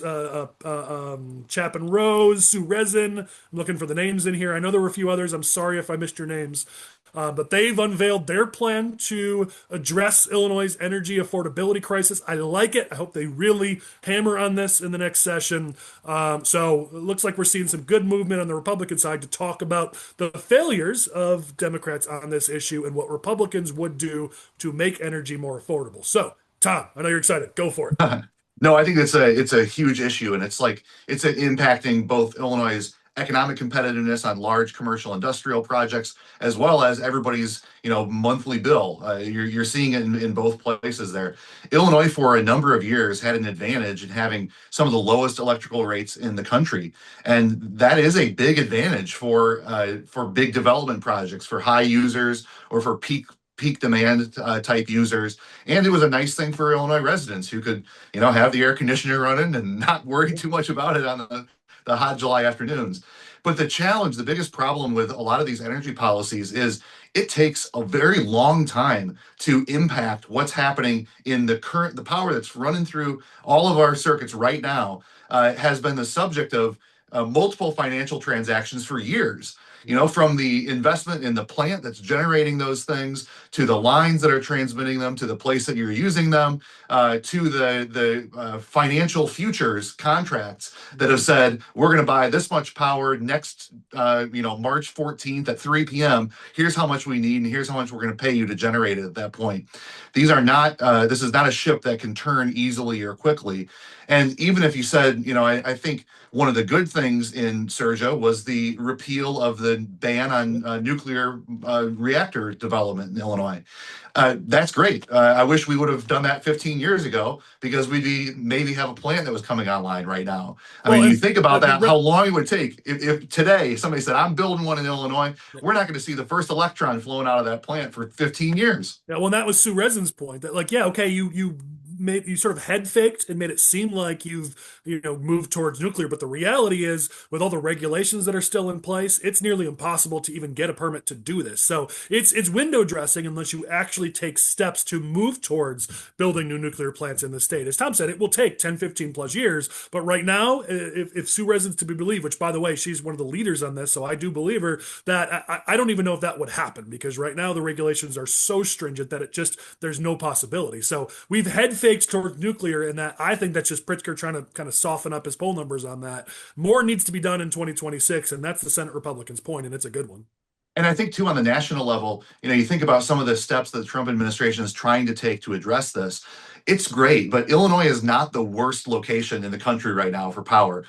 Chapin Rose, Sue Rezin. I'm looking for the names in here. I know there were a few others. I'm sorry if I missed your names. But they've unveiled their plan to address Illinois' energy affordability crisis. I like it. I hope they really hammer on this in the next session. So it looks like we're seeing some good movement on the Republican side to talk about the failures of Democrats on this issue and what Republicans would do to make energy more affordable. So, Tom, I know you're excited. Go for it. No, I think it's a huge issue, and it's impacting both Illinois' economic competitiveness on large commercial industrial projects, as well as everybody's monthly bill. You're seeing it in both places there. Illinois, for a number of years, had an advantage in having some of the lowest electrical rates in the country, and that is a big advantage for big development projects, for high users or for peak demand type users. And it was a nice thing for Illinois residents who could have the air conditioner running and not worry too much about it on the hot July afternoons. But the biggest problem with a lot of these energy policies is it takes a very long time to impact what's happening in the power that's running through all of our circuits right now. Has been the subject of multiple financial transactions for years. From the investment in the plant that's generating those things, to the lines that are transmitting them, to the place that you're using them, to the financial futures contracts that have said, we're going to buy this much power next, March 14th at 3 p.m. Here's how much we need, and here's how much we're going to pay you to generate it at that point. This is not a ship that can turn easily or quickly. And even if you said, I think one of the good things in Serja was the repeal of the ban on nuclear reactor development in Illinois. That's great. I wish we would have done that 15 years ago, because we'd maybe have a plant that was coming online right now. I mean, you think about that, how long it would take. If today somebody said, I'm building one in Illinois, we're not going to see the first electron flowing out of that plant for 15 years. Yeah, well, that was Sue Resin's point that, like, yeah, okay, you sort of head faked and made it seem like you've moved towards nuclear, but the reality is, with all the regulations that are still in place, it's nearly impossible to even get a permit to do this. So it's window dressing unless you actually take steps to move towards building new nuclear plants in the state. As Tom said, it will take 10, 15 plus years, but right now, if Sue Resin's to be believed, which, by the way, she's one of the leaders on this, so I do believe her, that I don't even know if that would happen, because right now the regulations are so stringent that there's no possibility. So we've head faked towards nuclear, and that, I think that's just Pritzker trying to kind of soften up his poll numbers on that. More needs to be done in 2026, and that's the Senate Republicans' point, and it's a good one. And I think, too, on the national level, you think about some of the steps that the Trump administration is trying to take to address this. It's great, but Illinois is not the worst location in the country right now for power.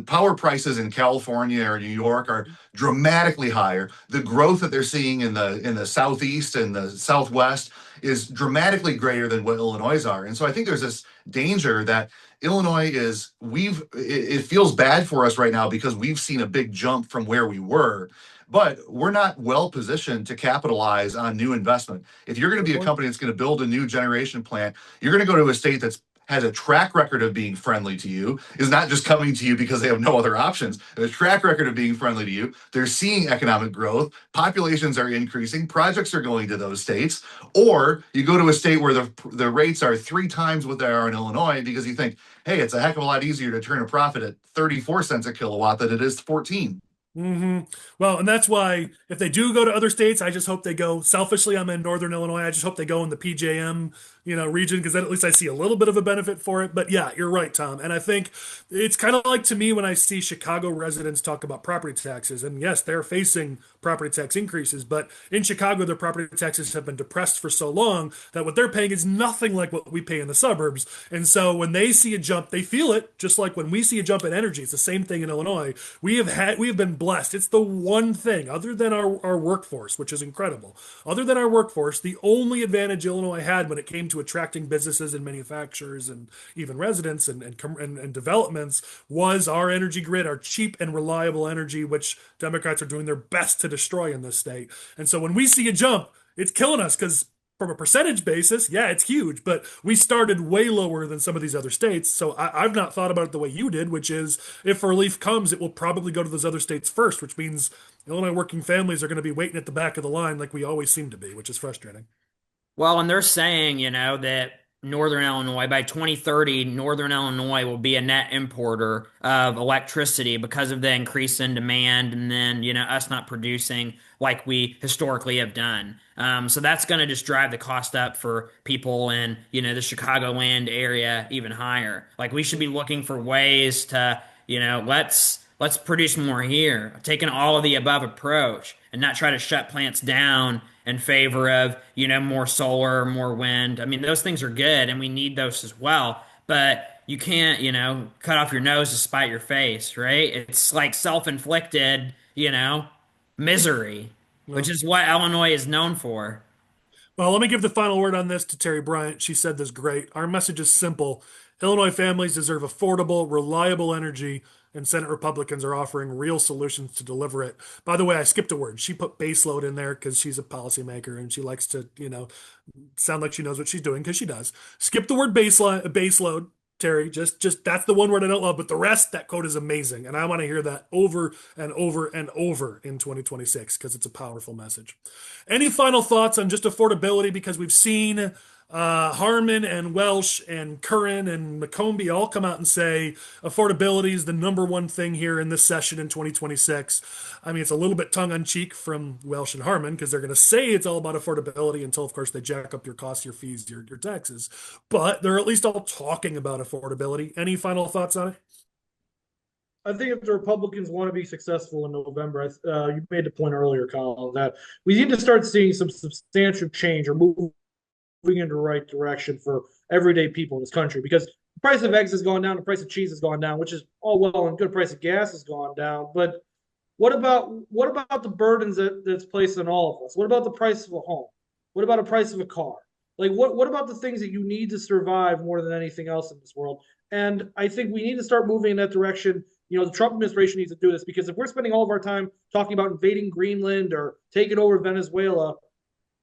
Power prices in California or New York are dramatically higher. The growth that they're seeing in the Southeast and the Southwest is dramatically greater than what Illinois are. And so I think there's this danger that Illinois it feels bad for us right now because we've seen a big jump from where we were, but we're not well positioned to capitalize on new investment. If you're going to be a company that's going to build a new generation plant, you're going to go to a state that's has a track record of being friendly to you, is not just coming to you because they have no other options. They have a track record of being friendly to you. They're seeing economic growth, populations are increasing, projects are going to those states. Or you go to a state where the rates are 3 times what they are in Illinois because you think, hey, it's a heck of a lot easier to turn a profit at 34 cents a kilowatt than it is 14. Well, and that's why if they do go to other states, I just hope they go selfishly. I'm in Northern Illinois. I just hope they go in the PJM, region, because then at least I see a little bit of a benefit for it. But yeah, you're right, Tom. And I think it's kind of like to me when I see Chicago residents talk about property taxes. And yes, they're facing property tax increases, but in Chicago, their property taxes have been depressed for so long that what they're paying is nothing like what we pay in the suburbs. And so when they see a jump, they feel it, just like when we see a jump in energy. It's the same thing in Illinois. We have been blessed. It's the one thing other than our workforce, which is incredible. Other than our workforce, the only advantage Illinois had when it came to attracting businesses and manufacturers and even residents and developments was our energy grid, our cheap and reliable energy, which Democrats are doing their best to destroy in this state. And so when we see a jump, it's killing us because from a percentage basis, yeah, it's huge, but we started way lower than some of these other states. So I've not thought about it the way you did, which is if relief comes, it will probably go to those other states first, which means Illinois working families are going to be waiting at the back of the line like we always seem to be, which is frustrating. Well, and they're saying, that Northern Illinois, by 2030, Northern Illinois will be a net importer of electricity because of the increase in demand and then, us not producing like we historically have done. So that's going to just drive the cost up for people in, the Chicagoland area even higher. Like we should be looking for ways to, let's produce more here, taking all of the above approach and not try to shut plants down in favor of, more solar, more wind. I mean, those things are good and we need those as well. But you can't, cut off your nose to spite your face, right? It's like self-inflicted, misery, which Well, is what Illinois is known for. Well, let me give the final word on this to Terry Bryant. She said this great. Our message is simple. Illinois families deserve affordable, reliable energy, and Senate Republicans are offering real solutions to deliver it. By the way, I skipped a word. She put baseload in there because she's a policymaker and she likes to, sound like she knows what she's doing because she does. Skip the word baseload, Terry. Just that's the one word I don't love, but the rest, that quote is amazing. And I want to hear that over and over and over in 2026 because it's a powerful message. Any final thoughts on just affordability? Because we've seen Harmon and Welch and Curran and McCombie all come out and say affordability is the number one thing here in this session in 2026. I mean, it's a little bit tongue in cheek from Welch and Harmon because they're going to say it's all about affordability until, of course, they jack up your costs, your fees, your taxes. But they're at least all talking about affordability. Any final thoughts on it? I think if the Republicans want to be successful in November, you made the point earlier, Colin, that we need to start seeing some substantial change or moving in the right direction for everyday people in this country. Because the price of eggs has gone down, the price of cheese has gone down, which is all well and good. The price of gas has gone down, but what about the burdens that's placed on all of us? What about the price of a home? What about the price of a car? Like what about the things that you need to survive more than anything else in this world? And I think we need to start moving in that direction. The Trump administration needs to do this because if we're spending all of our time talking about invading Greenland or taking over Venezuela,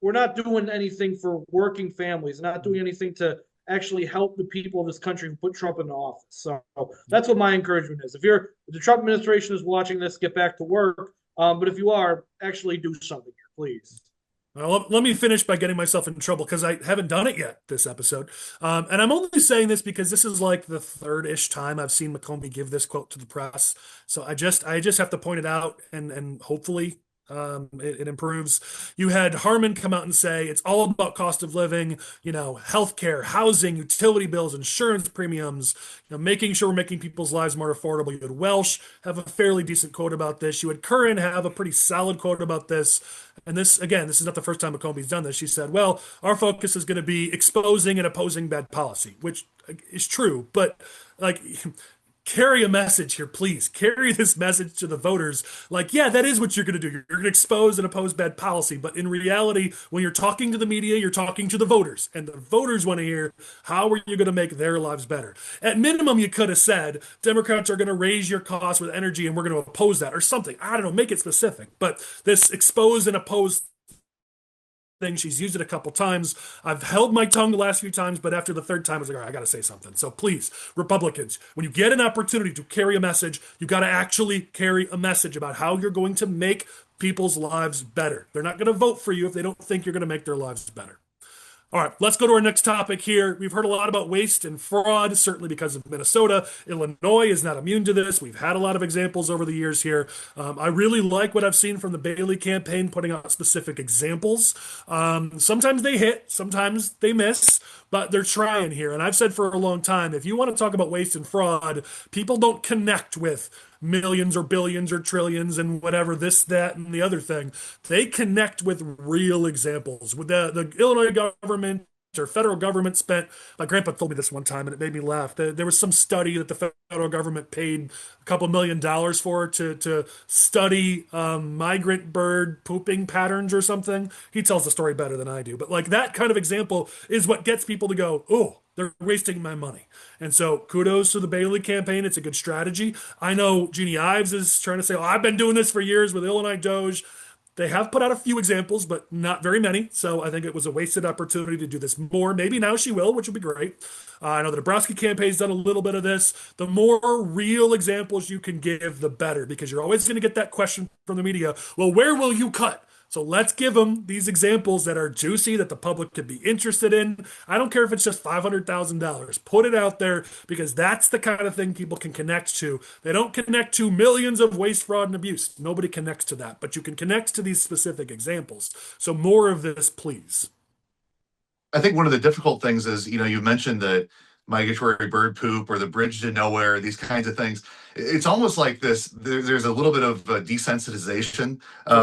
we're not doing anything for working families, not doing anything to actually help the people of this country who put Trump into office. So that's what my encouragement is. If the Trump administration is watching this, get back to work. But if you are, actually do something here, please. Well, let me finish by getting myself in trouble because I haven't done it yet this episode. And I'm only saying this because this is like the third-ish time I've seen McCombie give this quote to the press. So I just have to point it out and hopefully it improves. You had Harmon come out and say it's all about cost of living, healthcare, housing, utility bills, insurance premiums, making sure we're making people's lives more affordable. You had Welsh have a fairly decent quote about this. You had Curran have a pretty solid quote about this. And this, again, this is not the first time McCombie's done this. She said, well, our focus is going to be exposing and opposing bad policy, which is true. But like, carry a message here, please. Carry this message to the voters. Like, yeah, that is what you're going to do. You're going to expose and oppose bad policy. But in reality, when you're talking to the media, you're talking to the voters. And the voters want to hear, how are you going to make their lives better? At minimum, you could have said, Democrats are going to raise your costs with energy and we're going to oppose that or something. I don't know, make it specific. But this expose and oppose thing. She's used it a couple times. I've held my tongue the last few times, but after the third time, I was like, all right, I got to say something. So please, Republicans, when you get an opportunity to carry a message, you got to actually carry a message about how you're going to make people's lives better. They're not going to vote for you if they don't think you're going to make their lives better. All right, let's go to our next topic here. We've heard a lot about waste and fraud, certainly because of Minnesota. Illinois is not immune to this. We've had a lot of examples over the years here. I really like what I've seen from the Bailey campaign, putting out specific examples. Sometimes they hit, sometimes they miss, but they're trying here. And I've said for a long time, if you want to talk about waste and fraud, people don't connect with millions or billions or trillions and whatever, this, that, and the other thing. They connect with real examples. With the Illinois government or federal government spent, my grandpa told me this one time and it made me laugh. There was some study that the federal government paid a couple $1 million for to study migrant bird pooping patterns or something. He tells the story better than I do. But like that kind of example is what gets people to go, oh, they're wasting my money. And so kudos to the Bailey campaign. It's a good strategy. I know Jeannie Ives is trying to say, oh, I've been doing this for years with Illinois Doge. They have put out a few examples, but not very many. So I think it was a wasted opportunity to do this more. Maybe now she will, which would be great. I know the Nebraska campaign's done a little bit of this. The more real examples you can give, the better, because you're always going to get that question from the media. Well, where will you cut? So let's give them these examples that are juicy, that the public could be interested in. I don't care if it's just $500,000. Put it out there, because that's the kind of thing people can connect to. They don't connect to millions of waste, fraud, and abuse. Nobody connects to that, but you can connect to these specific examples. So more of this, please. I think one of the difficult things is, you mentioned the migratory bird poop or the bridge to nowhere, these kinds of things. It's almost like there's a little bit of desensitization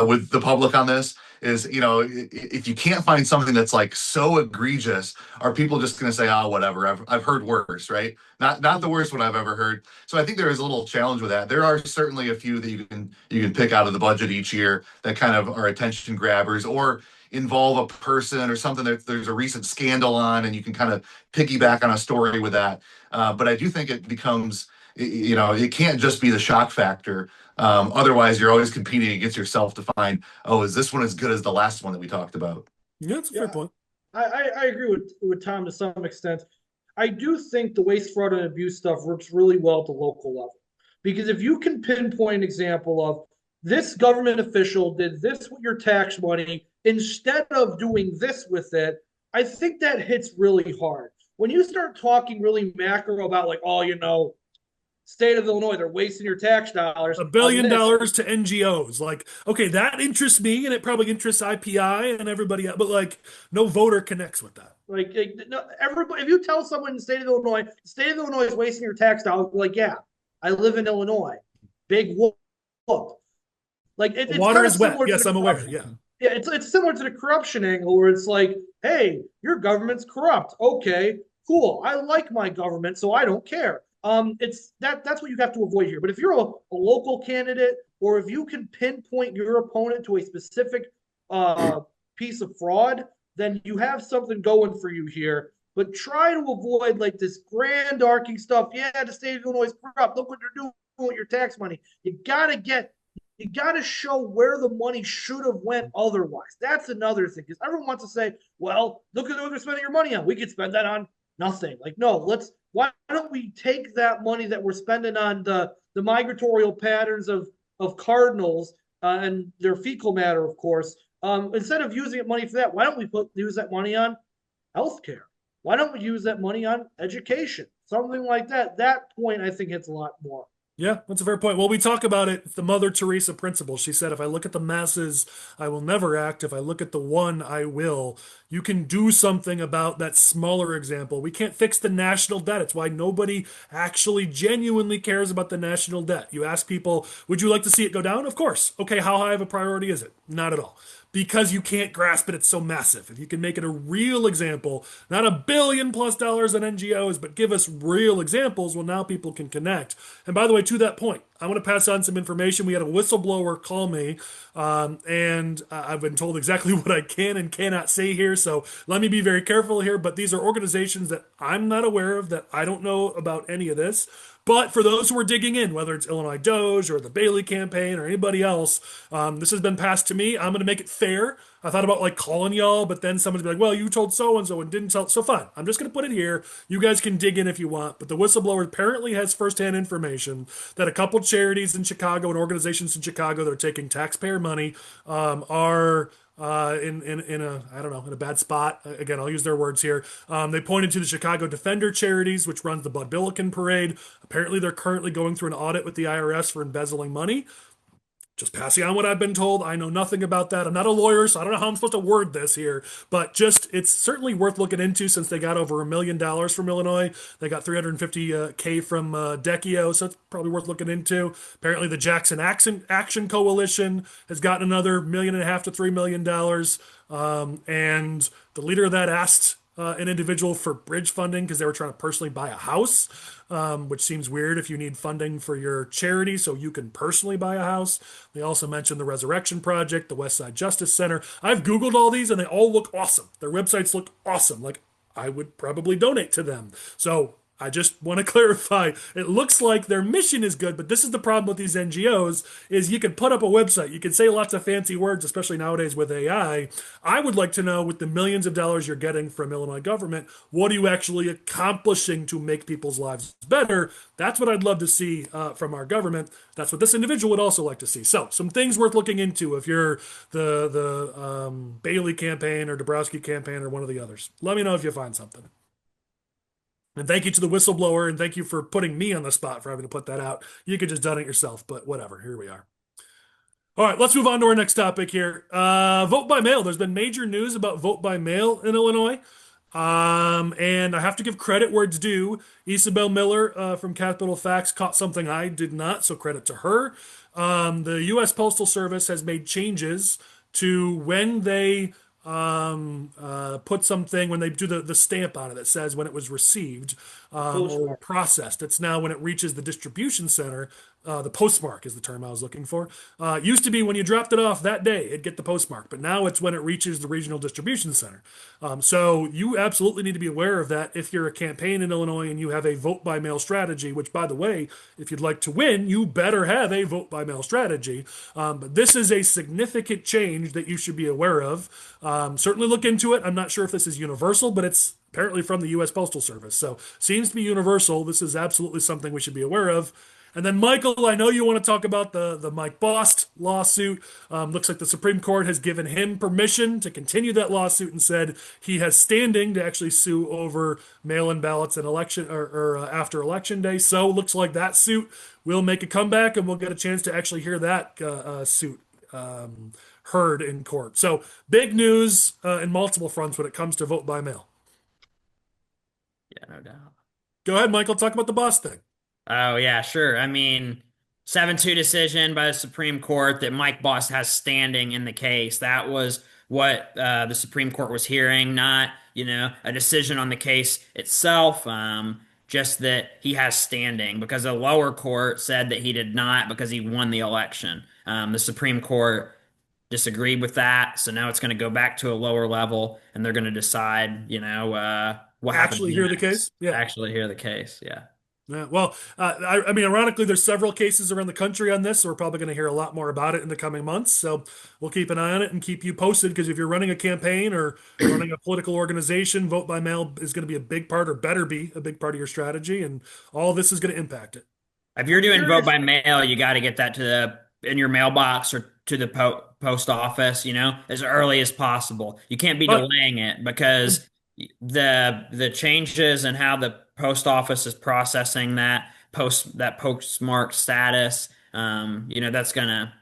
with the public on this. Is, if you can't find something that's like so egregious, are people just going to say, oh, whatever, I've heard worse, right? Not the worst one I've ever heard. So I think there is a little challenge with that. There are certainly a few that you can pick out of the budget each year that kind of are attention grabbers, or involve a person or something that there's a recent scandal on, and you can kind of piggyback on a story with that. But I do think it becomes, it can't just be the shock factor. Otherwise, you're always competing against yourself to find, oh, is this one as good as the last one that we talked about? Yeah, that's a fair point. I agree with Tom to some extent. I do think the waste, fraud, and abuse stuff works really well at the local level. Because if you can pinpoint an example of this government official did this with your tax money instead of doing this with it, I think that hits really hard. When you start talking really macro about like, oh, state of Illinois, they're wasting your tax dollars. $1 billion to NGOs. Like, okay, that interests me, and it probably interests IPI and everybody else, but like no voter connects with that. Like no, everybody, if you tell someone in the state of Illinois is wasting your tax dollars, like, yeah, I live in Illinois. Big whoop. Like it's water is wet. Yes, I'm aware. Yeah. Yeah, it's similar to the corruption angle, where it's like, hey, your government's corrupt. Okay, cool. I like my government, so I don't care. That's what you have to avoid here. But if you're a local candidate, or if you can pinpoint your opponent to a specific piece of fraud, then you have something going for you here. But try to avoid like this grand arcing stuff. Yeah, the state of Illinois is corrupt. Look what they're doing with your tax money. You gotta show where the money should have went otherwise. That's another thing, because everyone wants to say, well, look at what they're spending your money on. We could spend that on nothing. Like, no, why don't we take that money that we're spending on the migratorial patterns of cardinals and their fecal matter, of course, instead of using money for that, why don't we use that money on healthcare? Why don't we use that money on education? Something like that. That point, I think, hits a lot more. Yeah, that's a fair point. Well, we talk about it. It's the Mother Teresa principle. She said, if I look at the masses, I will never act. If I look at the one, I will. You can do something about that smaller example. We can't fix the national debt. It's why nobody actually genuinely cares about the national debt. You ask people, would you like to see it go down? Of course. Okay, how high of a priority is it? Not at all. Because you can't grasp it, it's so massive. If you can make it a real example, not $1 billion+ on NGOs, but give us real examples, well, now people can connect. And by the way, to that point, I want to pass on some information. We had a whistleblower call me, and I've been told exactly what I can and cannot say here. So let me be very careful here. But these are organizations that I'm not aware of, that I don't know about any of this. But for those who are digging in, whether it's Illinois Doge or the Bailey campaign or anybody else, this has been passed to me. I'm going to make it fair. I thought about like calling y'all, but then somebody's like, well, you told so and so and didn't tell. So fine. I'm just going to put it here. You guys can dig in if you want. But the whistleblower apparently has firsthand information that a couple charities in Chicago and organizations in Chicago that are taking taxpayer money are in a, I don't know, in a bad spot. Again, I'll use their words here. They pointed to the Chicago Defender Charities, which runs the Bud Billiken Parade. Apparently, they're currently going through an audit with the IRS for embezzling money. Just passing on what I've been told. I know nothing about that. I'm not a lawyer, so I don't know how I'm supposed to word this here. But just, it's certainly worth looking into, since they got over $1 million from Illinois. They got 350K from Decchio, so it's probably worth looking into. Apparently, the Jackson Action Coalition has gotten another $1.5 to $3 million. And the leader of that asked an individual for bridge funding because they were trying to personally buy a house, which seems weird if you need funding for your charity so you can personally buy a house. They also mentioned the Resurrection Project, the West Side Justice Center. I've Googled all these and they all look awesome. Their websites look awesome. Like, I would probably donate to them. So I just want to clarify. It looks like their mission is good, but this is the problem with these NGOs: is you can put up a website, you can say lots of fancy words, especially nowadays with AI. I would like to know, with the millions of dollars you're getting from Illinois government, what are you actually accomplishing to make people's lives better? That's what I'd love to see from our government. That's what this individual would also like to see. So, some things worth looking into if you're the Bailey campaign or Dabrowski campaign or one of the others. Let me know if you find something. And thank you to the whistleblower, and thank you for putting me on the spot for having to put that out. You could just done it yourself, but whatever. Here we are. All right, let's move on to our next topic here. Vote by mail. There's been major news about vote by mail in Illinois. And I have to give credit where it's due. Isabel Miller from Capital Facts caught something I did not, so credit to her. The U.S. Postal Service has made changes to when they put something, when they do the stamp on it that says when it was received or processed. It's now when it reaches the distribution center. The postmark is the term I was looking for. Used to be when you dropped it off that day, it'd get the postmark, but now it's when it reaches the regional distribution center. So you absolutely need to be aware of that if you're a campaign in Illinois and you have a vote by mail strategy, which, by the way, if you'd like to win, you better have a vote by mail strategy. But this is a significant change that you should be aware of. Certainly look into it. I'm not sure if this is universal, but it's apparently from the U.S. Postal Service. So seems to be universal. This is absolutely something we should be aware of. And then, Michael, I know you want to talk about the Mike Bost lawsuit. Looks like the Supreme Court has given him permission to continue that lawsuit and said he has standing to actually sue over mail-in ballots and election or after Election Day. So looks like that suit will make a comeback, and we'll get a chance to actually hear that suit heard in court. So big news in multiple fronts when it comes to vote by mail. Yeah, no doubt. Go ahead, Michael. Talk about the Bost thing. Oh, yeah, sure. I mean, 7-2 decision by the Supreme Court that Mike Bost has standing in the case. That was what the Supreme Court was hearing, not, a decision on the case itself, just that he has standing, because the lower court said that he did not because he won the election. The Supreme Court disagreed with that, so now it's going to go back to a lower level, and they're going to decide, what happened. Actually hear the case? Yeah. Actually hear the case, yeah. Yeah, well, I mean, ironically, there's several cases around the country on this, so we're probably going to hear a lot more about it in the coming months. So we'll keep an eye on it and keep you posted, because if you're running a campaign or running a political organization, vote by mail is going to be a big part, or better be a big part of your strategy, and all this is going to impact it. If you're doing vote by mail, you got to get that in your mailbox or to the post office, as early as possible. You can't be delaying it, because the changes and how the post office is processing that postmark status, that's gonna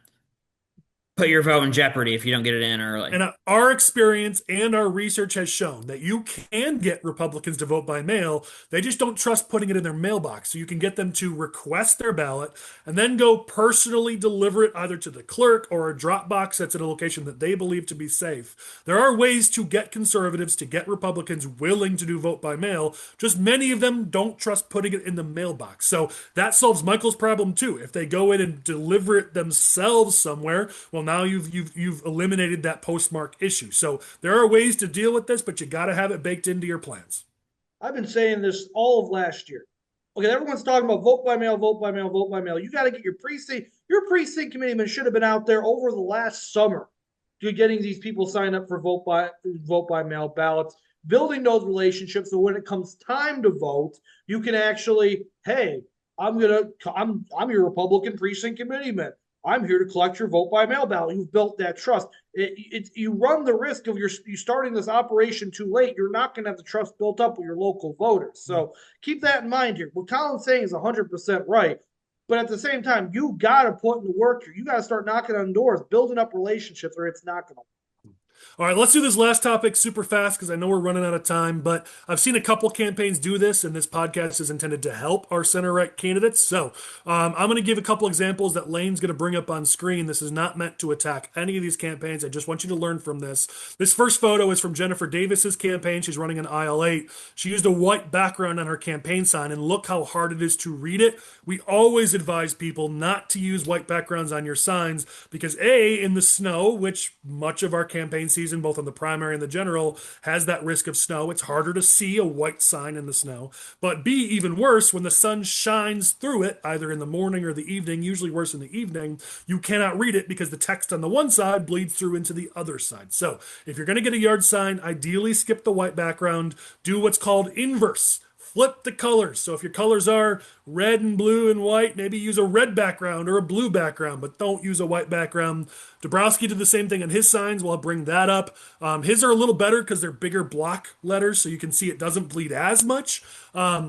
put your vote in jeopardy if you don't get it in early. And our experience and our research has shown that you can get Republicans to vote by mail. They just don't trust putting it in their mailbox. So you can get them to request their ballot and then go personally deliver it either to the clerk or a drop box that's at a location that they believe to be safe. There are ways to get conservatives, to get Republicans willing to do vote by mail. Just many of them don't trust putting it in the mailbox. So that solves Michael's problem too. If they go in and deliver it themselves somewhere, well, now you've eliminated that postmark issue. So there are ways to deal with this, but you got to have it baked into your plans. I've been saying this all of last year. Okay, everyone's talking about vote by mail, vote by mail, vote by mail. You got to get your precinct. Your precinct committeeman should have been out there over the last summer to getting these people signed up for vote by mail ballots, building those relationships so when it comes time to vote, you can actually, hey, I'm your Republican precinct committeeman. I'm here to collect your vote by mail ballot. You've built that trust. You run the risk of you starting this operation too late. You're not going to have the trust built up with your local voters. So keep that in mind here. What Collin's saying is 100% right. But at the same time, you got to put in the work here. You got to start knocking on doors, building up relationships, or it's not going to. All right, let's do this last topic super fast because I know we're running out of time, but I've seen a couple campaigns do this, and this podcast is intended to help our center-right candidates. So I'm going to give a couple examples that Lane's going to bring up on screen. This is not meant to attack any of these campaigns. I just want you to learn from this. This first photo is from Jennifer Davis's campaign. She's running in aisle 8. She used a white background on her campaign sign, and look how hard it is to read it. We always advise people not to use white backgrounds on your signs because A, in the snow, which much of our campaign season, both on the primary and the general, has that risk of snow. It's harder to see a white sign in the snow. But B, even worse, when the sun shines through it, either in the morning or the evening, usually worse in the evening, you cannot read it because the text on the one side bleeds through into the other side. So if you're going to get a yard sign, ideally skip the white background. Do what's called inverse. Flip the colors. So if your colors are red and blue and white, maybe use a red background or a blue background, but don't use a white background. Dabrowski did the same thing on his signs. We'll bring that up. His are a little better because they're bigger block letters, so you can see it doesn't bleed as much.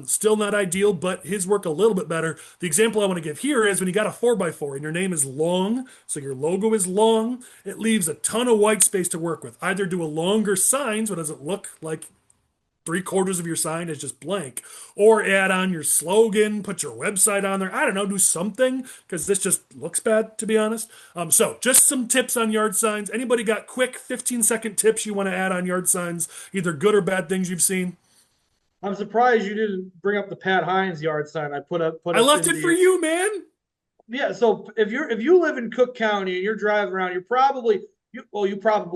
Still not ideal, but his work a little bit better. The example I want to give here is when you got a 4x4 and your name is long, so your logo is long, it leaves a ton of white space to work with. Either do a longer sign so it doesn't look like 3/4 of your sign is just blank, or add on your slogan, put your website on there. I don't know, do something because this just looks bad, to be honest. So just some tips on yard signs. Anybody got quick 15-second tips you want to add on yard signs, either good or bad things you've seen? I'm surprised you didn't bring up the Pat Hines yard sign. I left it for you, man. Yeah, so if you live in Cook County and you're driving around, you probably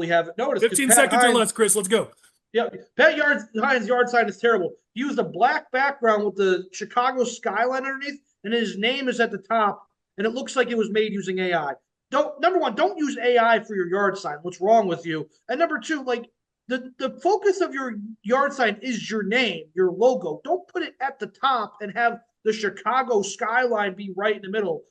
haven't noticed. 15 seconds or less, Chris. Let's go. Yeah, Hines' yard sign is terrible. He used a black background with the Chicago skyline underneath, and his name is at the top, and it looks like it was made using AI. Number one, don't use AI for your yard sign. What's wrong with you? And number two, like the focus of your yard sign is your name, your logo. Don't put it at the top and have the Chicago skyline be right in the middle.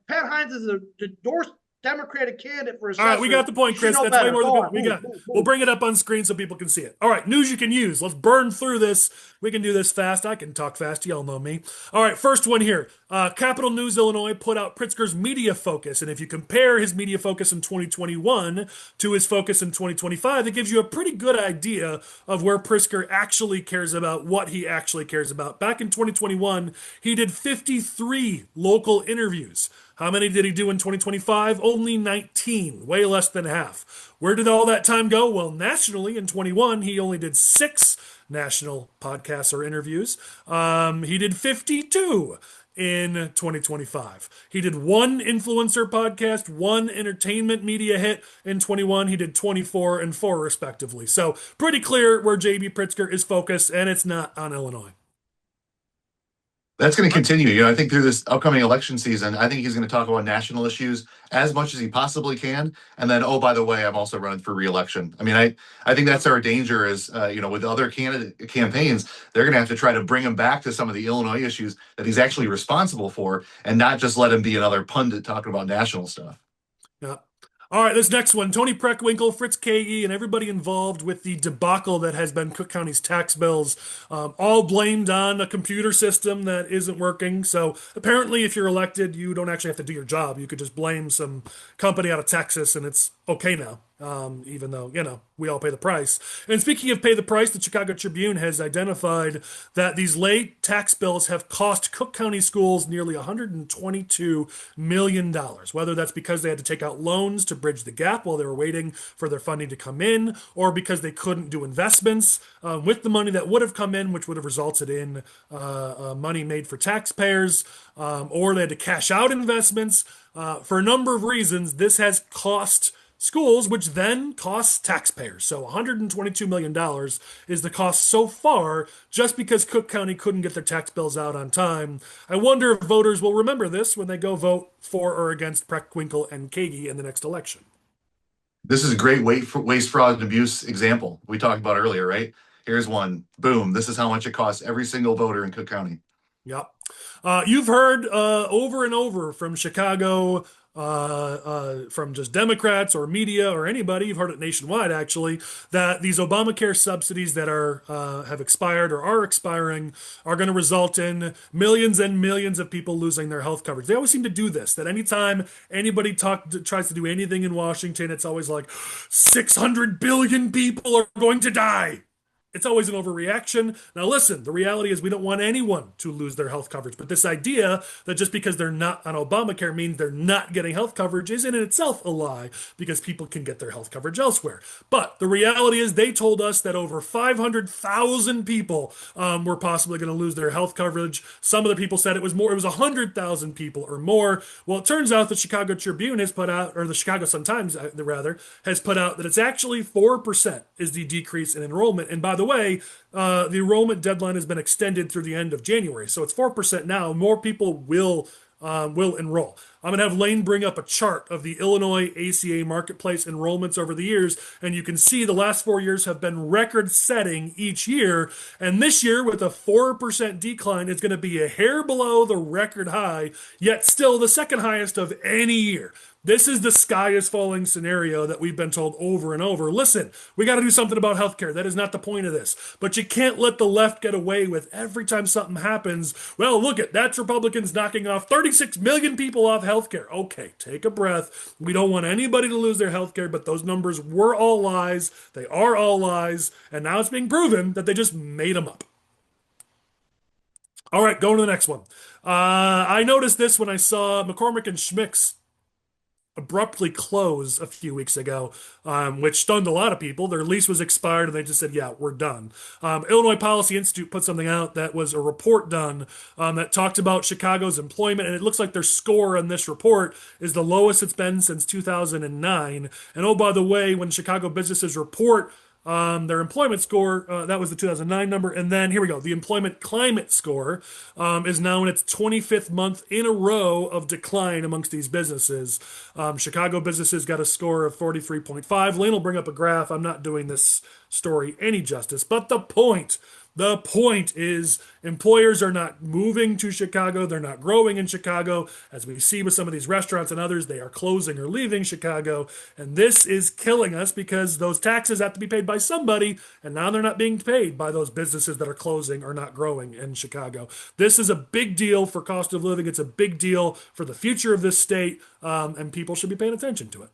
Pat Hines is a endorsed Democratic candidate for a All right, we got the point, Chris. That's way more than we got. We'll bring it up on screen so people can see it. All right, news you can use. Let's burn through this. We can do this fast. I can talk fast. Y'all know me. All right, first one here. Capital News Illinois put out Pritzker's media focus. And if you compare his media focus in 2021 to his focus in 2025, it gives you a pretty good idea of where Pritzker actually cares about, what he actually cares about. Back in 2021, he did 53 local interviews. How many did he do in 2025? Only 19, way less than half. Where did all that time go? Well, nationally in 21, he only did 6 national podcasts or interviews. He did 52 in 2025. He did 1 influencer podcast, 1 entertainment media hit in 21. He did 24 and 4 respectively. So pretty clear where J.B. Pritzker is focused, and it's not on Illinois. That's going to continue. I think through this upcoming election season, I think he's going to talk about national issues as much as he possibly can. And then, oh, by the way, I'm also running for re-election. I mean, I think that's our danger is, with other candidate campaigns, they're going to have to try to bring him back to some of the Illinois issues that he's actually responsible for and not just let him be another pundit talking about national stuff. Yeah. All right, this next one, Tony Preckwinkle, Fritz Kagi, and everybody involved with the debacle that has been Cook County's tax bills, all blamed on a computer system that isn't working. So apparently, if you're elected, you don't actually have to do your job. You could just blame some company out of Texas, and it's okay now. Even though, we all pay the price. And speaking of pay the price, the Chicago Tribune has identified that these late tax bills have cost Cook County schools nearly $122 million, whether that's because they had to take out loans to bridge the gap while they were waiting for their funding to come in, or because they couldn't do investments with the money that would have come in, which would have resulted in money made for taxpayers, or they had to cash out investments. For a number of reasons, this has cost schools, which then costs taxpayers. So $122 million is the cost so far just because Cook County couldn't get their tax bills out on time. I wonder if voters will remember this when they go vote for or against Preckwinkle and Kagi in the next election. This is a great waste, fraud, and abuse example we talked about earlier, right? Here's one. Boom. This is how much it costs every single voter in Cook County. Yep. You've heard over and over from Chicago, from just Democrats or media or anybody, you've heard it nationwide actually, that these Obamacare subsidies that are have expired or are expiring are going to result in millions and millions of people losing their health coverage. They always seem to do this, that anytime anybody tries to do anything in Washington, it's always like 600 billion people are going to die. It's always an overreaction. Now, listen, the reality is we don't want anyone to lose their health coverage. But this idea that just because they're not on Obamacare means they're not getting health coverage is in itself a lie, because people can get their health coverage elsewhere. But the reality is they told us that over 500,000 people were possibly going to lose their health coverage. Some of the people said it was more. It was 100,000 people or more. Well, it turns out the Chicago Tribune has put out, or the Chicago Sun-Times, rather, has put out that it's actually 4% is the decrease in enrollment. And by the way, the enrollment deadline has been extended through the end of January, so it's 4% now. More people will enroll. I'm going to have Lane bring up a chart of the Illinois ACA marketplace enrollments over the years, and you can see the last 4 years have been record-setting each year. And this year, with a 4% decline, it's going to be a hair below the record high, yet still the second highest of any year. This is the sky is falling scenario that we've been told over and over. Listen, we got to do something about healthcare. That is not the point of this. But you can't let the left get away with every time something happens. Well, look at that's Republicans knocking off 36 million people off healthcare. Okay, take a breath. We don't want anybody to lose their healthcare, but those numbers were all lies. They are all lies. And now it's being proven that they just made them up. All right, going to the next one. I noticed this when I saw McCormick and Schmick's abruptly close a few weeks ago, which stunned a lot of people. Their lease was expired and they just said, yeah, we're done. Illinois Policy Institute put something out that was a report done that talked about Chicago's employment, and it looks like their score on this report is the lowest it's been since 2009. And oh, by the way, when Chicago businesses report their employment score, that was the 2009 number. And then here we go. The employment climate score is now in its 25th month in a row of decline amongst these businesses. Chicago businesses got a score of 43.5. Lane will bring up a graph. I'm not doing this story any justice, but the point is employers are not moving to Chicago. They're not growing in Chicago. As we see with some of these restaurants and others, they are closing or leaving Chicago. And this is killing us because those taxes have to be paid by somebody. And now they're not being paid by those businesses that are closing or not growing in Chicago. This is a big deal for cost of living. It's a big deal for the future of this state. And people should be paying attention to it.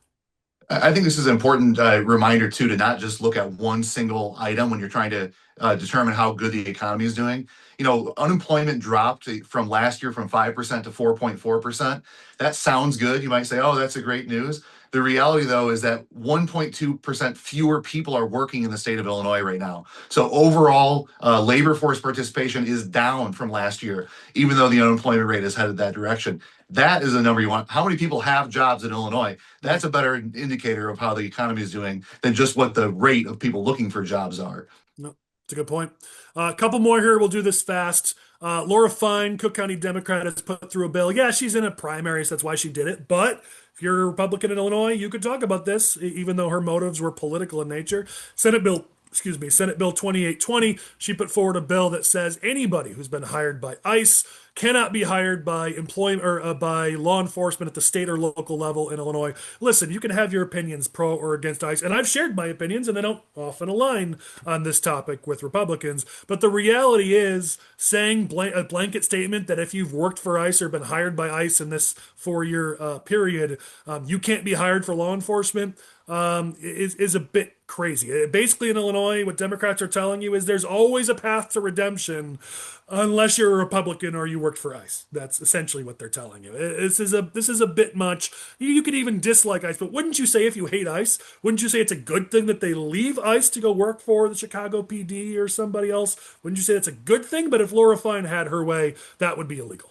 I think this is an important reminder, too, to not just look at one single item when you're trying to determine how good the economy is doing. You know, unemployment dropped from last year from 5% to 4.4%. That sounds good. You might say, oh, that's a great news. The reality, though, is that 1.2% fewer people are working in the state of Illinois right now. So overall, labor force participation is down from last year, even though the unemployment rate is headed that direction. That is a number you want. How many people have jobs in Illinois? That's a better indicator of how the economy is doing than just what the rate of people looking for jobs are. No, it's a good point. A couple more here. We'll do this fast. Laura Fine, Cook County Democrat, has put through a bill. Yeah, she's in a primary, so that's why she did it. But if you're a Republican in Illinois, you could talk about this, even though her motives were political in nature. Senate Bill excuse me, Senate Bill 2820. She put forward a bill that says anybody who's been hired by ICE cannot be hired by employment or by law enforcement at the state or local level in Illinois. Listen, you can have your opinions pro or against ICE, and I've shared my opinions, and they don't often align on this topic with Republicans. But the reality is, saying a blanket statement that if you've worked for ICE or been hired by ICE in this 4-year period, you can't be hired for law enforcement is a bit crazy. Basically, in Illinois, what Democrats are telling you is there's always a path to redemption unless you're a Republican or you worked for ICE. That's essentially what they're telling you. This is a bit much. You could even dislike ICE, but wouldn't you say if you hate ICE, wouldn't you say it's a good thing that they leave ICE to go work for the Chicago PD or somebody else? Wouldn't you say that's a good thing? But if Laura Fine had her way, that would be illegal.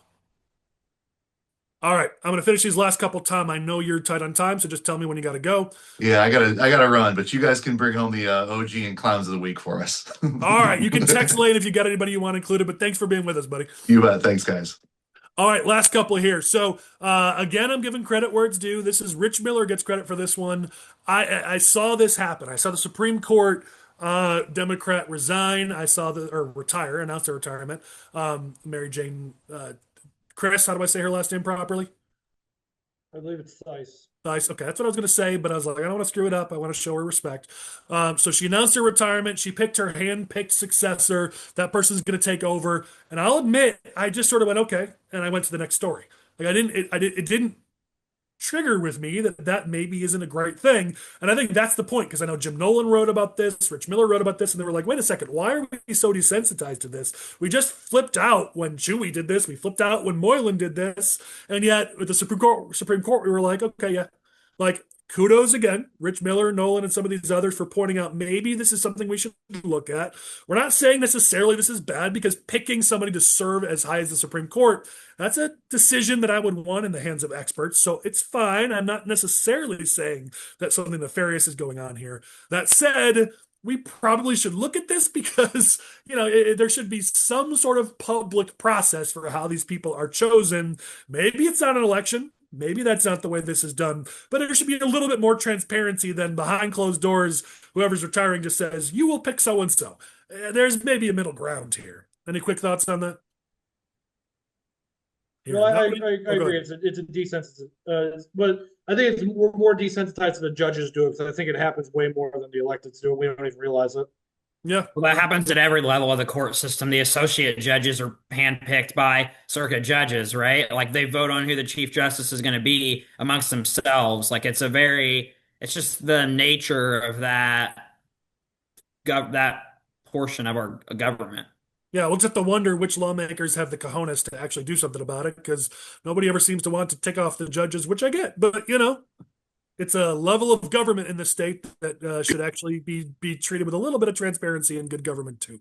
All right, I'm going to finish these last couple. Tom, I know you're tight on time, so just tell me when you got to go. Yeah, I gotta run, but you guys can bring home the OG and clowns of the week for us. All right, you can text Lane if you got anybody you want included, but thanks for being with us, buddy. You bet. Thanks, guys. All right, last couple here. So again, I'm giving credit where it's due. This is Rich Miller gets credit for this one. I saw this happen. I saw the Supreme Court Democrat resign. I saw or retire, announce their retirement. Mary Jane Chris, how do I say her last name properly? I believe it's Thice. Nice. Okay, that's what I was going to say, but I was like, I don't want to screw it up. I want to show her respect. So she announced her retirement. She picked her hand-picked successor. That person's going to take over. And I'll admit, I just sort of went, okay, and I went to the next story. Like it didn't trigger with me that maybe isn't a great thing. And I think that's the point, because I know Jim Nolan wrote about this, Rich Miller wrote about this, and they were like, wait a second, why are we so desensitized to this? We just flipped out when Chewy did this. We flipped out when Moylan did this. And yet with the Supreme Court, we were like, okay, yeah. Like, kudos again, Rich Miller, Nolan, and some of these others for pointing out maybe this is something we should look at. We're not saying necessarily this is bad, because picking somebody to serve as high as the Supreme Court, that's a decision that I would want in the hands of experts. So it's fine. I'm not necessarily saying that something nefarious is going on here. That said, we probably should look at this because, there should be some sort of public process for how these people are chosen. Maybe it's not an election. Maybe that's not the way this is done, but there should be a little bit more transparency than behind closed doors. Whoever's retiring just says, you will pick so-and-so. There's maybe a middle ground here. Any quick thoughts on that? No, I agree. It's a desensitized, but I think it's more desensitized to the judges do it, because I think it happens way more than the electeds do it. We don't even realize it. Yeah. Well, that happens at every level of the court system. The associate judges are handpicked by circuit judges, right? Like, they vote on who the chief justice is going to be amongst themselves. Like, it's just the nature of that portion of our government. Yeah, we'll just have to wonder which lawmakers have the cojones to actually do something about it, because nobody ever seems to want to take off the judges, which I get. But, it's a level of government in the state that should actually be treated with a little bit of transparency and good government too.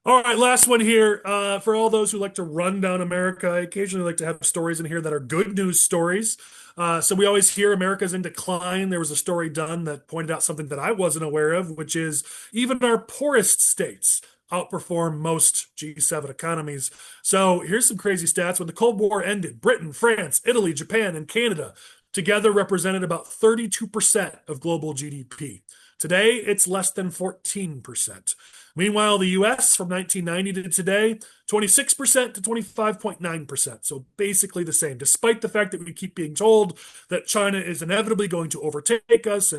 All right, last one here. For all those who like to run down America, I occasionally like to have stories in here that are good news stories. So we always hear America's in decline. There was a story done that pointed out something that I wasn't aware of, which is even our poorest states outperform most G7 economies. So here's some crazy stats. When the Cold War ended, Britain, France, Italy, Japan, and Canada together represented about 32% of global GDP. Today, it's less than 14%. Meanwhile, the US from 1990 to today, 26% to 25.9%. So basically the same, despite the fact that we keep being told that China is inevitably going to overtake us,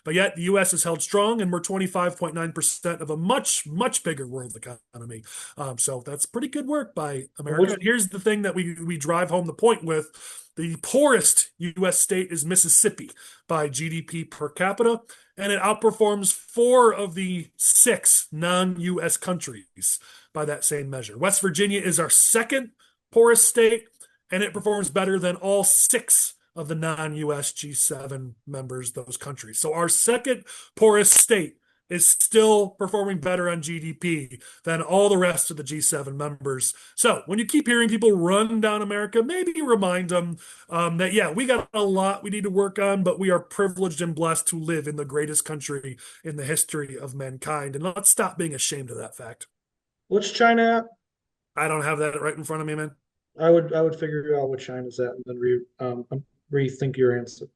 but yet the US is held strong, and we're 25.9% of a much, much bigger world economy. So that's pretty good work by America. And here's the thing that we drive home the point with. The poorest U.S. state is Mississippi by GDP per capita, and it outperforms 4 of the 6 non-U.S. countries by that same measure. West Virginia is our second poorest state, and it performs better than all 6 of the non-U.S. G7 members, those countries. So our second poorest state is still performing better on GDP than all the rest of the G7 members. So when you keep hearing people run down America, maybe remind them that, yeah, we got a lot we need to work on, but we are privileged and blessed to live in the greatest country in the history of mankind. And let's stop being ashamed of that fact. What's China at? I don't have that right in front of me, man. I would figure out what China's at and then rethink your answer.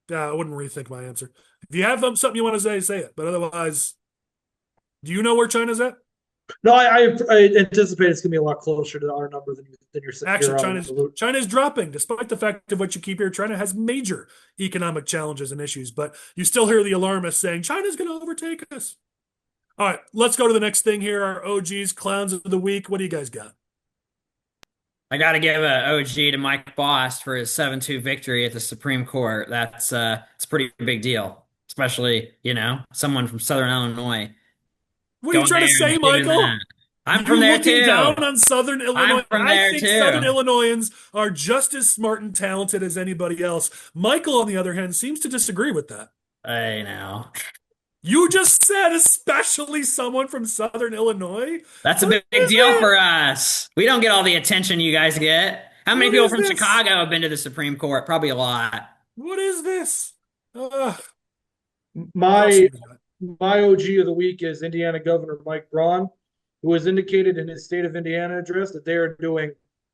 Yeah, I wouldn't rethink my answer. If you have something you want to say it. But otherwise, Do you know where China's at? No, I anticipate it's going to be a lot closer to our number than you're saying. Actually, China's dropping, despite the fact of what you keep here. China has major economic challenges and issues, but you still hear the alarmists saying China's going to overtake us. All right, let's go to the next thing here. Our OGs, clowns of the week. What do you guys got? I got to give a OG to Mike Bost for his 7-2 victory at the Supreme Court. It's a pretty big deal, especially, someone from Southern Illinois What are you going trying to there and say, achieving Michael? that. I'm You from there looking too. down on Southern Illinois? I'm from I there think too. Southern Illinoisans are just as smart and talented as anybody else. Michael, on the other hand, seems to disagree with that. I know. You just said, especially someone from Southern Illinois. That's a big deal for us. We don't get all the attention you guys get. How many people from Chicago have been to the Supreme Court? Probably a lot. What is this? My OG of the week is Indiana Governor Mike Braun, who has indicated in his State of Indiana address that they are doing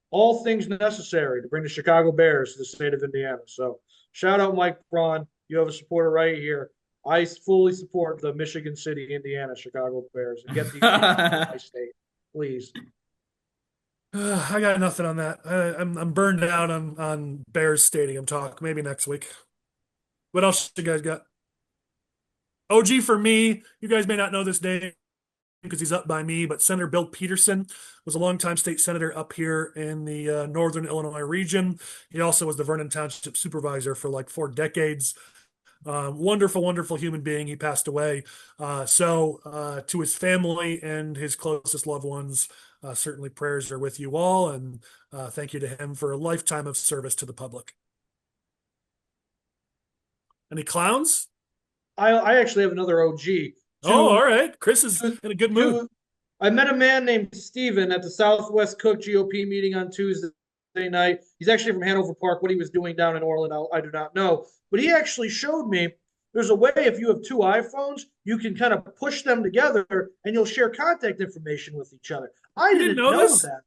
all things necessary to bring the Chicago Bears to the state of Indiana. So shout out Mike Braun. You have a supporter right here. I fully support the Michigan City, Indiana, Chicago Bears and get these teams to my state, please. I got nothing on that. I'm burned out on Bears Stadium talk. Maybe next week. What else you guys got? OG for me, you guys may not know this name because he's up by me, but Senator Bill Peterson was a longtime state senator up here in the northern Illinois region. He also was the Vernon Township supervisor for like 4 decades. Wonderful, wonderful human being. He passed away. So to his family and his closest loved ones, certainly prayers are with you all, and thank you to him for a lifetime of service to the public. Any clowns? I actually have another OG. All right. Chris is in a good mood. I met a man named Steven at the Southwest Cook GOP meeting on Tuesday night. He's actually from Hanover Park. What he was doing down in Orland, I do not know. But he actually showed me there's a way if you have 2 iPhones, you can kind of push them together and you'll share contact information with each other. I didn't know that.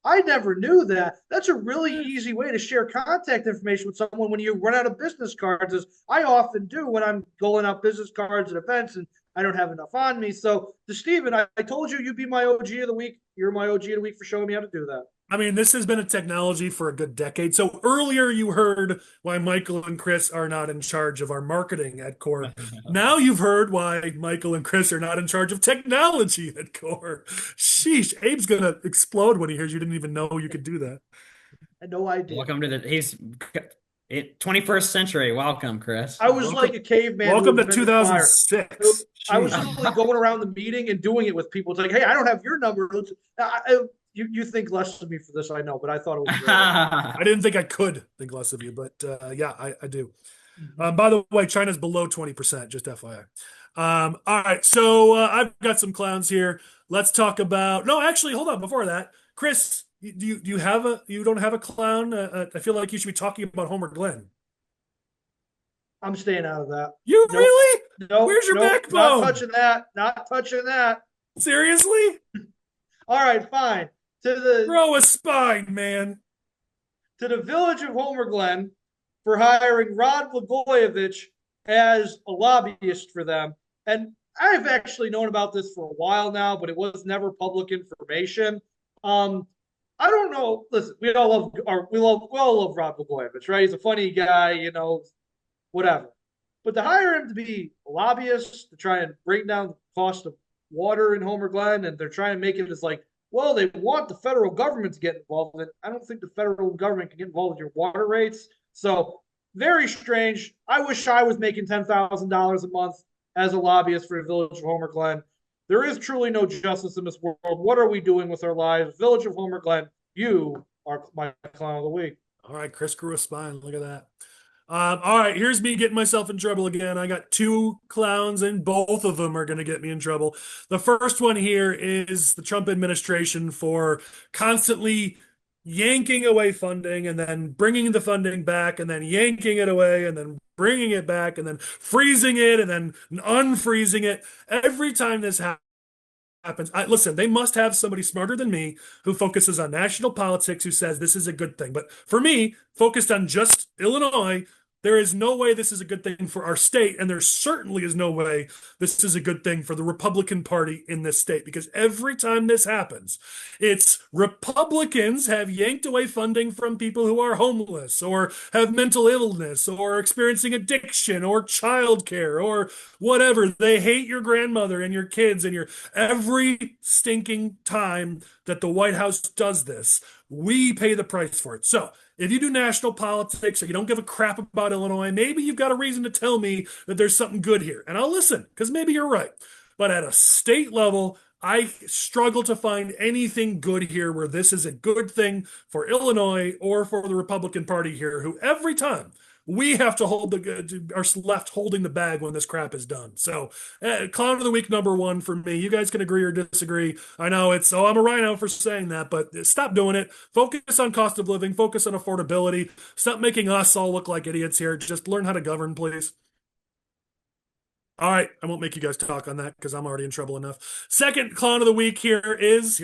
I never knew that. That's a really easy way to share contact information with someone when you run out of business cards, as I often do when I'm going out business cards at events and I don't have enough on me. So to Steven, I told you you'd be my OG of the week. You're my OG of the week for showing me how to do that. I mean, this has been a technology for a good decade. So earlier you heard why Michael and Chris are not in charge of our marketing at Core. Now you've heard why Michael and Chris are not in charge of technology at Core. Sheesh, Abe's going to explode when he hears you didn't even know you could do that. I had no idea. Welcome to he's 21st century. Welcome, Chris. I was like a caveman. Welcome to 2006. I was literally going around the meeting and doing it with people. It's like, hey, I don't have your number. You think less of me for this, I know, but I thought it was great. I didn't think I could think less of you, but yeah, I do. By the way, China's below 20%, just FYI. All right, so I've got some clowns here. Let's talk about. No, actually, hold on. Before that, Chris, you don't have a clown? I feel like you should be talking about Homer Glenn. I'm staying out of that. You really? No. Where's your backbone? Not touching that. Not touching that. Seriously? All right, fine. Throw a spine, man. To the village of Homer Glen for hiring Rod Blagojevich as a lobbyist for them. And I've actually known about this for a while now, but it was never public information. I don't know. Listen, we all love Rod Blagojevich, right? He's a funny guy, whatever. But to hire him to be a lobbyist to try and bring down the cost of water in Homer Glen, and they're trying to make it as like, well, they want the federal government to get involved in it. I don't think the federal government can get involved with your water rates. So very strange. I wish I was making $10,000 a month as a lobbyist for the village of Homer Glen. There is truly no justice in this world. What are we doing with our lives? Village of Homer Glen, you are my clown of the week. All right, Chris grew a spine. Look at that. All right, here's me getting myself in trouble again. I got 2 clowns, and both of them are going to get me in trouble. The first one here is the Trump administration for constantly yanking away funding and then bringing the funding back and then yanking it away and then bringing it back and then freezing it and then unfreezing it. Every time this happens, listen, they must have somebody smarter than me who focuses on national politics who says this is a good thing. But for me, focused on just Illinois, There is no way this is a good thing for our state, and there certainly is no way this is a good thing for the Republican Party in this state, because every time this happens, it's Republicans have yanked away funding from people who are homeless or have mental illness or experiencing addiction or childcare or whatever. They hate your grandmother and your kids and your every stinking time that the White House does this, we pay the price for it. So if you do national politics or you don't give a crap about Illinois, maybe you've got a reason to tell me that there's something good here. And I'll listen, because maybe you're right. But at a state level, I struggle to find anything good here where this is a good thing for Illinois or for the Republican Party here, who every time we have to hold are left holding the bag when this crap is done. So, clown of the week #1 for me. You guys can agree or disagree. I know it's, oh, I'm a rhino for saying that, but stop doing it. Focus on cost of living, focus on affordability. Stop making us all look like idiots here. Just learn how to govern, please. All right, I won't make you guys talk on that because I'm already in trouble enough. Second clown of the week here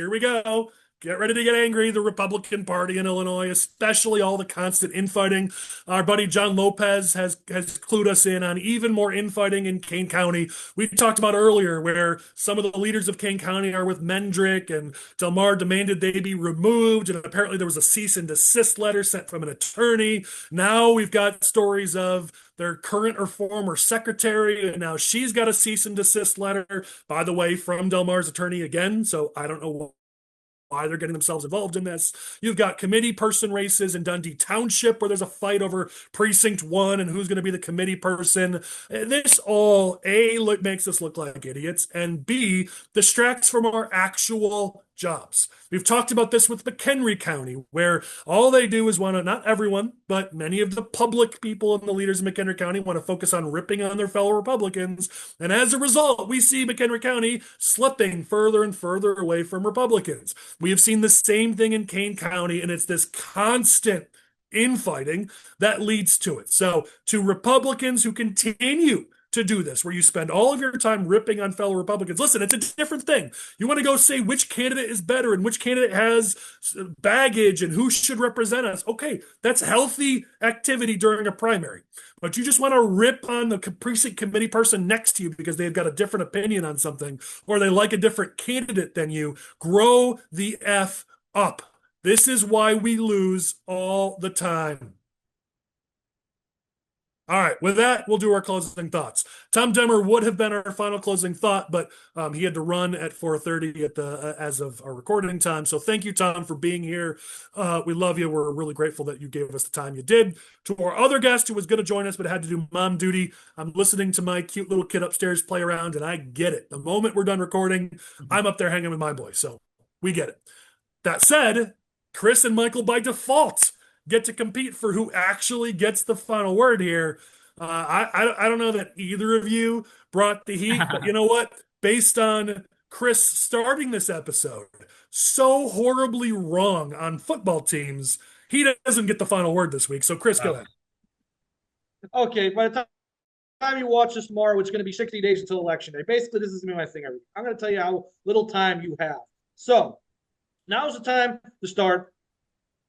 we go. Get ready to get angry. The Republican Party in Illinois, especially all the constant infighting. Our buddy John Lopez has clued us in on even more infighting in Kane County. We talked about earlier where some of the leaders of Kane County are with Mendrick, and Del Mar demanded they be removed. And apparently there was a cease and desist letter sent from an attorney. Now we've got stories of their current or former secretary, and now she's got a cease and desist letter, by the way, from Del Mar's attorney again. So I don't know why they're getting themselves involved in this. You've got committee person races in Dundee Township where there's a fight over precinct 1 and who's going to be the committee person. This all, A, makes us look like idiots, and B, distracts from our actual jobs. We've talked about this with McHenry County, where all they do is want to, not everyone, but many of the public people and the leaders in McHenry County want to focus on ripping on their fellow Republicans. And as a result, we see McHenry County slipping further and further away from Republicans. We have seen the same thing in Kane County, and it's this constant infighting that leads to it. So to Republicans who continue to do this, where you spend all of your time ripping on fellow Republicans. Listen, it's a different thing. You want to go say which candidate is better and which candidate has baggage and who should represent us. Okay, that's healthy activity during a primary. But you just want to rip on the precinct committee person next to you because they've got a different opinion on something or they like a different candidate than you. Grow the F up. This is why we lose all the time. All right, with that, we'll do our closing thoughts. Tom Demmer would have been our final closing thought, but he had to run at 4:30 at the as of our recording time. So thank you, Tom, for being here. We love you. We're really grateful that you gave us the time you did. To our other guest who was going to join us but had to do mom duty, I'm listening to my cute little kid upstairs play around, and I get it. The moment we're done recording, I'm up there hanging with my boy, so we get it. That said, Chris and Michael by default get to compete for who actually gets the final word here. I don't know that either of you brought the heat, but you know what? Based on Chris starting this episode so horribly wrong on football teams, he doesn't get the final word this week. So Chris, go ahead. Okay, by the time you watch this tomorrow, it's going to be 60 days until election day. Basically, this is going to be my thing. I'm going to tell you how little time you have. So now's the time to start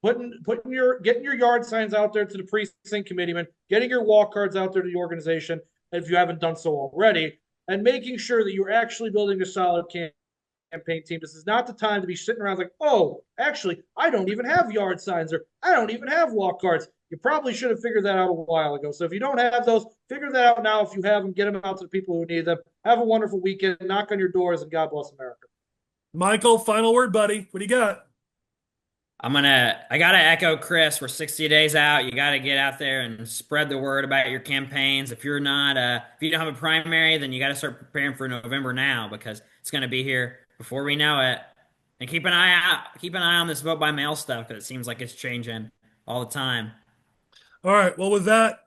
getting your yard signs out there to the precinct committeeman, getting your walk cards out there to the organization if you haven't done so already, and making sure that you're actually building a solid campaign team. This is not the time to be sitting around like, oh, actually, I don't even have yard signs or I don't even have walk cards. You probably should have figured that out a while ago. So if you don't have those, figure that out now. If you have them, get them out to the people who need them. Have a wonderful weekend. Knock on your doors, and God bless America. Michael, final word, buddy. What do you got? I gotta echo Chris. We're 60 days out. You gotta get out there and spread the word about your campaigns. If you don't have a primary, then you gotta start preparing for November now because it's gonna be here before we know it. And keep an eye on this vote by mail stuff because it seems like it's changing all the time. All right. Well, with that,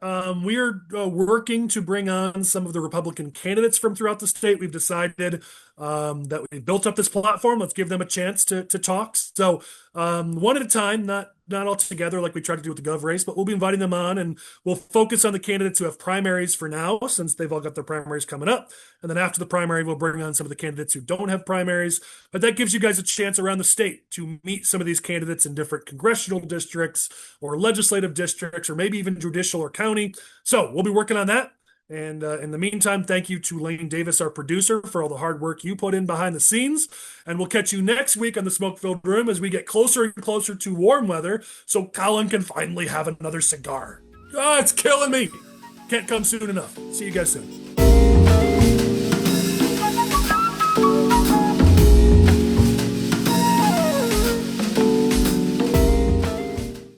we are working to bring on some of the Republican candidates from throughout the state. We've decided that we built up this platform. Let's give them a chance to talk. So one at a time, not not all together like we tried to do with the gov race, but we'll be inviting them on, and we'll focus on the candidates who have primaries for now, since they've all got their primaries coming up. And then after the primary, we'll bring on some of the candidates who don't have primaries. But that gives you guys a chance around the state to meet some of these candidates in different congressional districts or legislative districts, or maybe even judicial or county. So we'll be working on that. And in the meantime, thank you to Lane Davis, our producer, for all the hard work you put in behind the scenes. And we'll catch you next week on the Smoke-Filled Room as we get closer and closer to warm weather, so Collin can finally have another cigar. Ah, it's killing me. Can't come soon enough. See you guys soon.